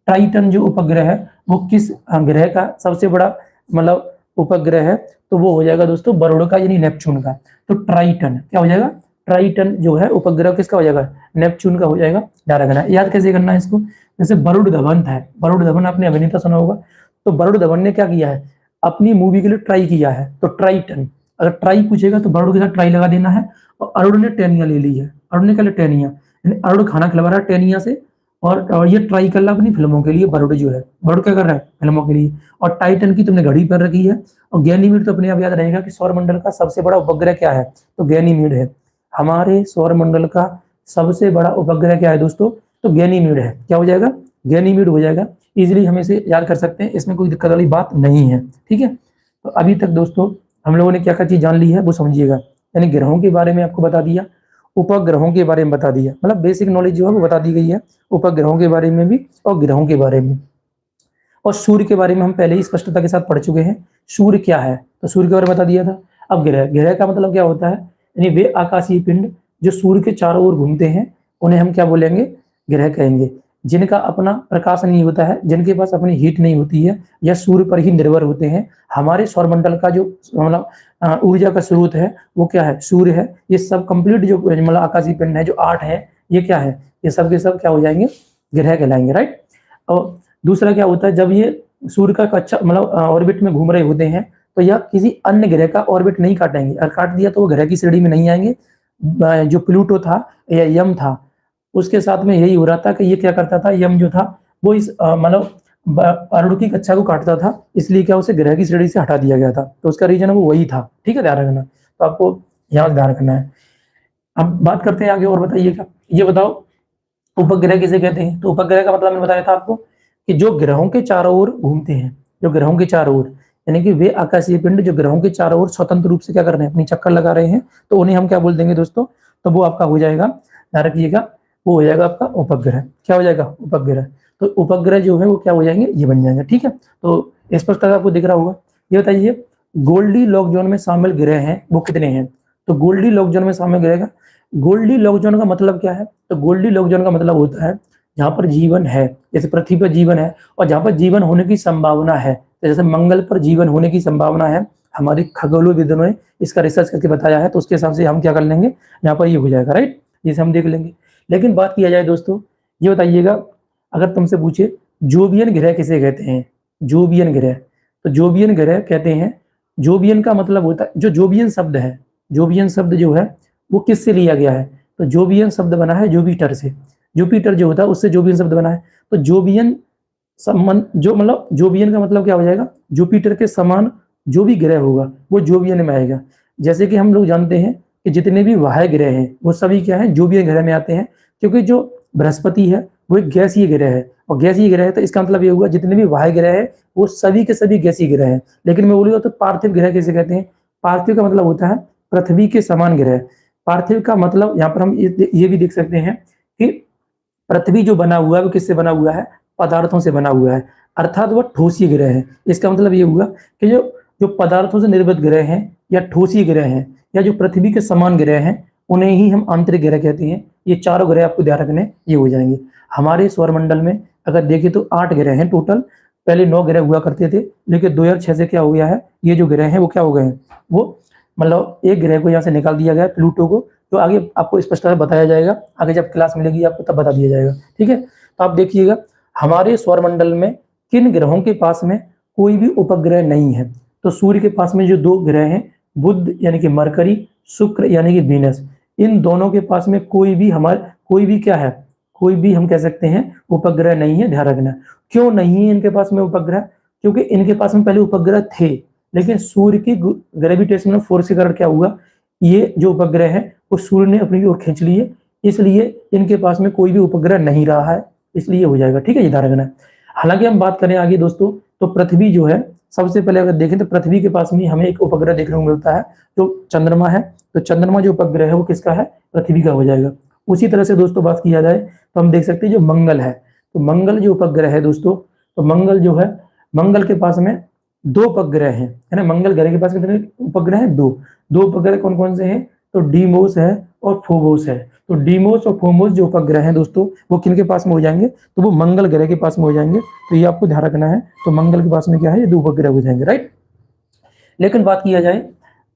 ट्राइटन जो उपग्रह है वो किस ग्रह का सबसे बड़ा मतलब उपग्रह है, तो वो हो जाएगा दोस्तों वरुण का, यानी नेपच्यून का। तो ट्राइटन क्या हो जाएगा, ट्राइटन जो है उपग्रह किसका हो जाएगा, नेपच्यून का हो जाएगा। ध्यान रखना है, याद कैसे करना है इसको। जैसे वरुण धवन था, वरुण धवन आपने अभिनेता सुना होगा, तो वरुण धवन ने क्या किया है, अपनी मूवी के लिए ट्राई किया है, तो ट्राइटन। अगर ट्राई पूछेगा तो वरुण के साथ ट्राई लगा देना है। और अरुण ने टेनिया ले ली है, अरुण ने क्या लिया, टेनिया। अरुण खाना खिलवा रहा है टेनिया से, और ये ट्राई कर रहा अपनी फिल्मों के लिए। वरुण जो है, वरुण क्या कर रहा है, फिल्मों के लिए। और टाइटन की तुमने घड़ी पर रखी है। और गैनीमीड तो अपने आप याद रहेगा कि सौरमंडल का सबसे बड़ा उपग्रह क्या है, तो गैनीमीड है। हमारे सौरमंडल का सबसे बड़ा उपग्रह क्या है दोस्तों, तो गैनीमीड है। क्या हो जाएगा, गैनीमीड हो जाएगा। इजिली हम इसे याद कर सकते हैं, इसमें कोई दिक्कत वाली बात नहीं है, ठीक है। तो अभी तक दोस्तों हम लोगों ने क्या क्या चीज जान ली है वो समझिएगा। यानी ग्रहों के बारे में आपको बता दिया, उपग्रहों के बारे में बता दिया, मतलब बेसिक नॉलेज जो है वो बता दी गई है उपग्रहों के बारे में भी और ग्रहों के बारे में। और सूर्य के बारे में हम पहले ही स्पष्टता के साथ पढ़ चुके हैं, सूर्य क्या है तो सूर्य के बारे में बता दिया था। अब ग्रह, ग्रह का मतलब क्या होता है, यानी वे आकाशीय पिंड जो सूर्य के चारों ओर घूमते हैं उन्हें हम क्या बोलेंगे, ग्रह कहेंगे। जिनका अपना प्रकाश नहीं होता है, जिनके पास अपनी हीट नहीं होती है, या सूर्य पर ही निर्भर होते हैं। हमारे सौरमंडल का जो मतलब ऊर्जा का स्रोत है वो क्या है, सूर्य है। ये सब कंप्लीट जो मतलब आकाशीय पिंड है जो 8 है, ये क्या है, ये सब के सब क्या हो जाएंगे, ग्रह कहलाएंगे, राइट। और दूसरा क्या होता है, जब ये सूर्य का कच्चा मतलब ऑर्बिट में घूम रहे होते हैं तो यह किसी अन्य ग्रह का ऑर्बिट नहीं काटेंगे, और काट दिया तो वो ग्रह की श्रेणी में नहीं आएंगे। जो प्लूटो था या यम था उसके साथ में यही हो रहा था कि ये क्या करता था, यम जो था वो इस मतलब अरुण की कक्षा को काटता था, इसलिए क्या उसे ग्रह की श्रेणी से हटा दिया गया था। तो उसका रीजन वो वही था, ठीक है, ध्यान रखना। तो आपको यहाँ ध्यान रखना है। अब बात करते हैं आगे, और बताइएगा, ये बताओ उपग्रह किसे कहते हैं। तो उपग्रह का मतलब मैंने बताया था आपको कि जो ग्रहों के चारों ओर घूमते हैं, जो ग्रहों के चारों ओर, यानी कि वे आकाशीय पिंड जो ग्रहों के चारों ओर स्वतंत्र रूप से क्या कर रहे हैं, अपनी चक्कर लगा रहे हैं, तो उन्हें हम क्या बोल देंगे दोस्तों, तो वो आपका हो जाएगा, ध्यान रखिएगा, वो हो जाएगा आपका उपग्रह। क्या हो जाएगा, उपग्रह। तो उपग्रह जो है वो क्या हो जाएंगे, ये बन जाएंगे, ठीक है। तो स्पष्ट आपको दिख रहा होगा। ये बताइए गोल्डी लॉक जोन में शामिल ग्रह हैं वो कितने हैं। तो गोल्डी लॉक जोन में शामिल ग्रह का, गोल्डी लॉक जोन का मतलब क्या है, तो गोल्डी लॉक जोन का मतलब होता है जहां पर जीवन है, जैसे पृथ्वी पर जीवन है और जहां पर जीवन होने की संभावना है, तो जैसे मंगल पर जीवन होने की संभावना है, हमारी खगोलविदों ने इसका रिसर्च करके बताया है, तो उसके हिसाब से हम क्या कर लेंगे, यहाँ पर ये हो जाएगा, राइट, जिसे हम देख लेंगे। लेकिन बात किया जाए दोस्तों, ये बताइएगा अगर तुमसे पूछे जोबियन ग्रह किसे कहते हैं, जोबियन ग्रह, तो जोबियन ग्रह कहते हैं, जोबियन का मतलब होता है, जो जोबियन शब्द है, जोबियन शब्द जो है वो किससे लिया गया है, तो जोबियन शब्द बना है जुपिटर से, जुपिटर जो होता है उससे जोबियन शब्द बना है। तो जोबियन संबंध जो मतलब जोबियन का मतलब क्या हो जाएगा, जुपिटर के समान जो भी ग्रह होगा वो जोबियन में आएगा। जैसे कि हम लोग जानते हैं कि जितने भी बाह्य ग्रह हैं वो सभी क्या है, जोबियन ग्रह में आते हैं, क्योंकि जो बृहस्पति है वो एक गैसीय ग्रह है, और गैसीय ग्रह है तो इसका मतलब ये हुआ जितने भी बाह्य ग्रह है वो सभी के सभी गैसीय ग्रह है। लेकिन मैं बोलूँगा तो पार्थिव ग्रह किसे कहते हैं, पार्थिव का मतलब होता है पृथ्वी के समान ग्रह। पार्थिव का मतलब यहाँ पर हम ये भी देख सकते हैं कि पृथ्वी जो बना हुआ है वो किससे बना हुआ है, पदार्थों से बना हुआ है, अर्थात वह ठोसीय ग्रह है। इसका मतलब ये हुआ कि जो जो पदार्थों से निर्मित ग्रह हैं या ठोसीय ग्रह हैं या जो पृथ्वी के समान ग्रह हैं उन्हें ही हम आंतरिक ग्रह कहते हैं। ये चारों ग्रह आपको ध्यान रखने ये हो जाएंगे। हमारे सौरमंडल में अगर देखें तो 8 ग्रह हैं टोटल, पहले 9 ग्रह हुआ करते थे, लेकिन 2006 से क्या हो गया है, ये जो ग्रह हैं वो क्या हो गए हैं, वो मतलब एक ग्रह को यहाँ से निकाल दिया गया है, प्लूटो को, तो आगे आपको स्पष्टता बताया जाएगा, आगे जब क्लास मिलेगी आपको तब बता दिया जाएगा, ठीक है। तो आप देखिएगा हमारे सौरमंडल में किन ग्रहों के पास में कोई भी उपग्रह नहीं है। तो सूर्य के पास में जो 2 ग्रह हैं, बुध यानी कि मरकरी, शुक्र यानी कि वीनस, इन दोनों के पास में कोई भी क्या है, कोई भी हम कह सकते हैं उपग्रह नहीं है, ध्यान रखना। क्यों नहीं है इनके पास में उपग्रह, क्योंकि इनके पास में पहले उपग्रह थे, लेकिन सूर्य की ग्रेविटेशनल फोर्स के कारण क्या हुआ, ये जो उपग्रह है वो सूर्य ने अपनी ओर खींच लिए, इसलिए इनके पास में कोई भी उपग्रह नहीं रहा है, इसलिए हो जाएगा, ठीक है, ये ध्यान रखना। हालांकि हम बात करें आगे दोस्तों, तो पृथ्वी जो है सबसे पहले अगर देखें तो पृथ्वी के पास में हमें एक उपग्रह देखने को मिलता है जो चंद्रमा है। तो चंद्रमा जो उपग्रह है वो किसका है, पृथ्वी का हो जाएगा। उसी तरह से दोस्तों बात किया जाए तो हम देख सकते हैं जो मंगल है, तो मंगल जो उपग्रह है दोस्तों, तो मंगल जो है, मंगल के पास में 2 उपग्रह हैं, है ना। मंगल ग्रह के पास कितने उपग्रह हैं, 2 उपग्रह कौन कौन से हैं, तो डीमोस है और फोबोस है। तो डीमोस और फोबोस जो उपग्रह हैं दोस्तों वो किनके पास में हो जाएंगे, तो वो मंगल ग्रह के पास में हो जाएंगे। तो ये आपको ध्यान रखना है, तो मंगल के पास में क्या है, ये 2 उपग्रह हो जाएंगे, राइट। लेकिन बात किया जाए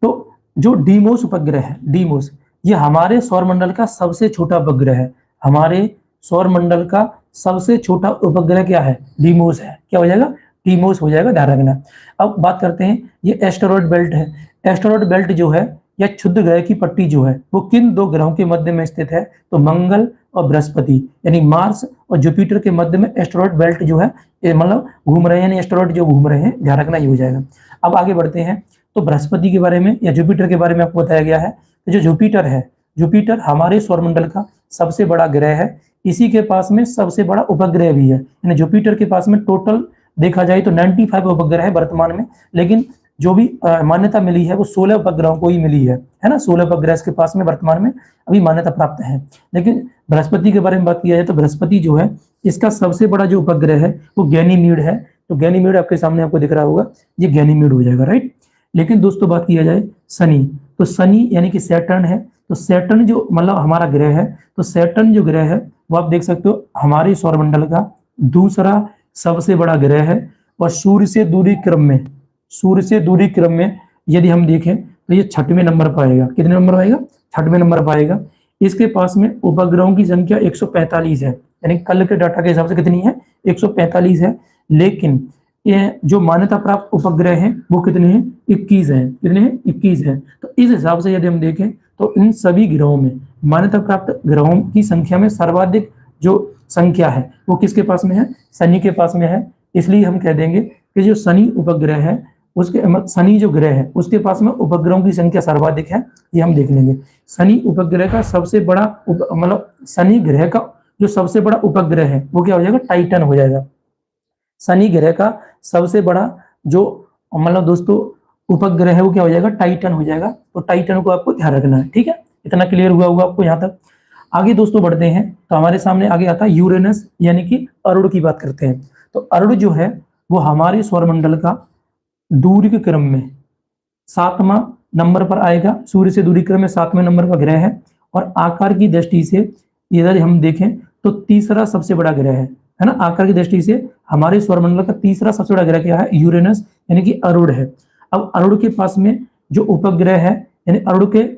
तो जो डीमोस उपग्रह है, डीमोस, ये हमारे सौरमंडल का सबसे छोटा उपग्रह है। हमारे सौरमंडल का सबसे छोटा उपग्रह क्या है, डीमोस है। क्या हो जाएगा, डीमोस हो जाएगा, ध्यान रखना। अब बात करते हैं, ये एस्टेरॉयड बेल्ट है। एस्टेरॉयड बेल्ट जो है या क्षुद्र ग्रह की पट्टी जो है वो किन 2 ग्रहों के मध्य में स्थित है, तो मंगल और बृहस्पति, यानी मार्स और जुपिटर के मध्य में एस्टेरॉयड बेल्ट जो है मतलब घूम रहे हैं, यानी एस्टेरॉयड जो घूम रहे हैं, ध्यान रखना ये हो जाएगा। अब आगे बढ़ते हैं, तो बृहस्पति के बारे में या जुपिटर के बारे में आपको बताया गया है। तो जो जुपिटर है, जुपिटर हमारे सौरमंडल का सबसे बड़ा ग्रह है, इसी के पास में सबसे बड़ा उपग्रह भी है। यानी जुपिटर के पास में टोटल देखा जाए तो 95 उपग्रह है वर्तमान में, लेकिन जो भी मान्यता मिली है वो 16 उपग्रहों को ही मिली है ना। 16 उपग्रह इसके पास में वर्तमान में अभी मान्यता प्राप्त है। लेकिन बृहस्पति के बारे में बात किया जाए तो बृहस्पति जो है इसका सबसे बड़ा जो उपग्रह है वो गैनीमीड है। तो गैनीमीड आपके सामने आपको दिख रहा होगा, ये गैनीमीड हो जाएगा, राइट। लेकिन दोस्तों बात किया जाए शनि, तो शनि यानी कि सैटर्न है। तो सैटर्न जो मतलब हमारा ग्रह है, तो सैटर्न जो ग्रह है वो आप देख सकते हो हमारे सौरमंडल का दूसरा सबसे बड़ा ग्रह है। और सूर्य से दूरी क्रम में, सूर्य से दूरी क्रम में यदि हम देखें तो ये 6वें नंबर पर आएगा। कितने नंबर आएगा? 6वें नंबर पर आएगा। इसके पास में उपग्रहों की संख्या 145 है, यानी कल के डाटा के हिसाब से कितनी है? 145 है। लेकिन ये जो मान्यता प्राप्त उपग्रह हैं वो कितने हैं? 21 हैं। कितने हैं? 21 हैं। तो इस हिसाब से यदि हम देखें तो इन सभी ग्रहों में मान्यता प्राप्त ग्रहों की संख्या में सर्वाधिक जो संख्या है वो किसके पास में है? शनि के पास में है। इसलिए हम कह देंगे कि जो शनि उपग्रह है उसके शनि जो ग्रह है उसके पास में उपग्रहों की संख्या सर्वाधिक है, ये हम देख लेंगे। शनि उपग्रह का सबसे बड़ा मतलब शनि ग्रह का जो सबसे बड़ा उपग्रह है वो क्या हो जाएगा? टाइटन हो जाएगा। शनि ग्रह का सबसे बड़ा जो मतलब दोस्तों उपग्रह है वो क्या हो जाएगा? टाइटन हो जाएगा। तो टाइटन को आपको ध्यान रखना है, ठीक है। इतना क्लियर हुआ होगा आपको यहाँ तक। आगे दोस्तों बढ़ते हैं तो हमारे सामने आगे आता है यूरेनस यानी कि अरुण की बात करते हैं। तो अरुण जो है वो हमारे सौरमंडल का दूरी के क्रम में 7वां नंबर पर आएगा। सूर्य से दूरी क्रम में 7वें नंबर पर ग्रह है। और आकार की दृष्टि से इधर हम देखें तो तीसरा सबसे बड़ा ग्रह है ना। आकार की दृष्टि से हमारे सौरमंडल का तीसरा सबसे बड़ा ग्रह क्या है? यूरेनस यानी कि अरुण है। अब अरुण के पास में जो उपग्रह है यानी अरुण के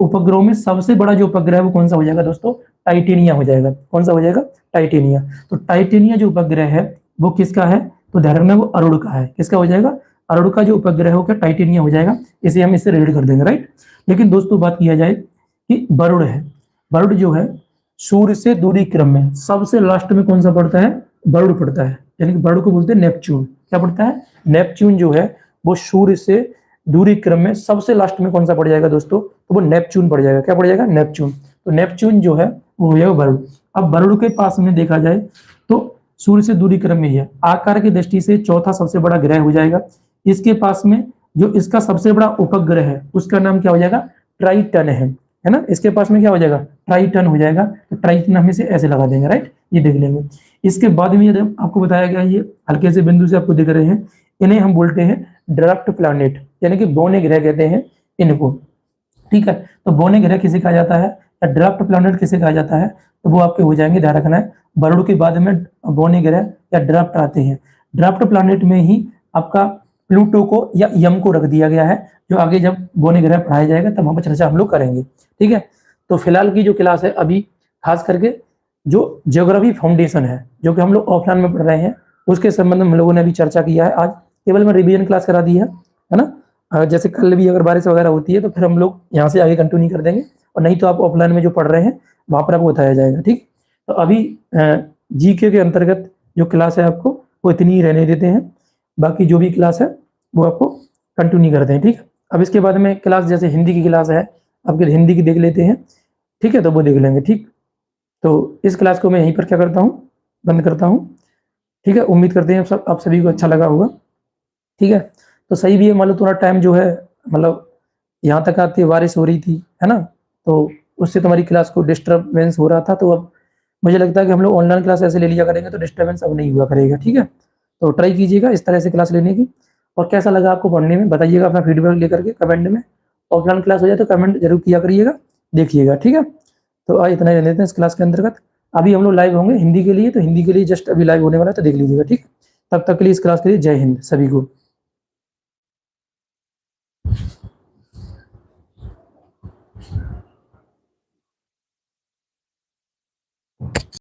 उपग्रहों में सबसे बड़ा जो उपग्रह है वो कौन सा हो जाएगा दोस्तों? टाइटेनिया हो जाएगा। कौन सा हो जाएगा? टाइटेनिया। तो टाइटेनिया जो उपग्रह है वो किसका है? तो ध्यान रखना वो अरुण का है। किसका हो जाएगा? अरुण का जो उपग्रह हो क्या? टाइटेनिया हो जाएगा। इसे हम इससे रिलेट कर देंगे, राइट। लेकिन दोस्तों बात किया जाए कि वरुण है, वरुण जो है सूर्य से दूरी क्रम में सबसे लास्ट में कौन सा पड़ता है? वरुण पड़ता है, यानी कि वरुण को बोलते हैं नेपच्यून। क्या पड़ता है? नेपच्यून जो है वो सूर्य से दूरी क्रम में सबसे लास्ट में कौन सा पड़ जाएगा दोस्तों? तो वो नेपच्यून पड़ जाएगा। क्या पड़ जाएगा? नेपच्यून। तो नेपच्यून जो है वो हो जाएगा वरुण। अब वरुण के पास में देखा जाए तो सूर्य से दूरी क्रम में ही है, आकार की दृष्टि से चौथा सबसे बड़ा ग्रह हो जाएगा। इसके पास में जो इसका सबसे बड़ा उपग्रह है उसका नाम क्या हो जाएगा? ट्राइटन है ना। इसके पास में क्या हो जाएगा? ट्राइटन हो जाएगा। तो ट्राइटन हम इसे ऐसे लगा देंगे, राइट। ये देख लेंगे। इसके बाद में आपको बताया गया, ये हल्के से बिंदु से आपको दिख रहे हैं, इन्हें हम बोलते हैं ड्वार्फ प्लैनेट यानी कि बौने ग्रह कहते हैं इनको, ठीक है। तो बौने ग्रह किसे कहा जाता है या ड्वार्फ प्लैनेट किसे कहा जाता है? तो वो आपके हो जाएंगे, ध्यान रखना है। वरुण के बाद में बौने ग्रह या ड्वार्फ आते हैं। ड्वार्फ प्लैनेट में ही आपका प्लूटो को या यम को रख दिया गया है, जो आगे जब बौने ग्रह पढ़ाया जाएगा तब वहां पर चर्चा हम लोग करेंगे, ठीक है। तो फिलहाल की जो क्लास है अभी खास करके जो ज्योग्राफी फाउंडेशन है जो कि हम लोग ऑफलाइन में पढ़ रहे हैं उसके संबंध में हम लोगों ने अभी चर्चा किया है। आज केवल मैं रिवीजन क्लास करा दी है ना। जैसे कल भी अगर बारिश वगैरह होती है तो फिर हम लोग यहाँ से आगे कंटिन्यू कर देंगे, और नहीं तो आप ऑफलाइन में जो पढ़ रहे हैं वहां पर आपको बताया जाएगा, ठीक। तो अभी जीके के अंतर्गत जो क्लास है आपको वो इतनी ही रहने देते हैं, बाकी जो भी क्लास है वो आपको कंटिन्यू करते हैं, ठीक। अब इसके बाद में क्लास जैसे हिंदी की क्लास है आपके हिंदी की देख लेते हैं, ठीक है, तो वो देख लेंगे, ठीक। तो इस क्लास को मैं यहीं पर क्या करता हूँ, बंद करता हूँ, ठीक है। उम्मीद करते हैं आप सभी को अच्छा लगा होगा, ठीक है। तो सही भी है, मान लो थोड़ा टाइम जो है मतलब यहाँ तक आती बारिश हो रही थी, है ना, तो उससे तुम्हारी क्लास को डिस्टर्बेंस हो रहा था। तो अब मुझे लगता है कि हम लोग ऑनलाइन क्लास ऐसे ले लिया करेंगे तो डिस्टर्बेंस अब नहीं हुआ करेगा, ठीक है। तो ट्राई कीजिएगा इस तरह से क्लास लेने की, और कैसा लगा आपको पढ़ने में बताइएगा अपना फीडबैक लेकर के कमेंट में। ऑफलाइन क्लास हो जाए तो कमेंट जरूर किया करिएगा, देखिएगा, ठीक है। तो आज इतना ही रहने देते हैं इस क्लास के अंतर्गत। अभी हम लोग लाइव होंगे हिंदी के लिए, तो हिंदी के लिए जस्ट अभी लाइव होने वाला है, तो देख लीजिएगा, ठीक। तब तक के लिए इस क्लास के लिए जय हिंद सभी को।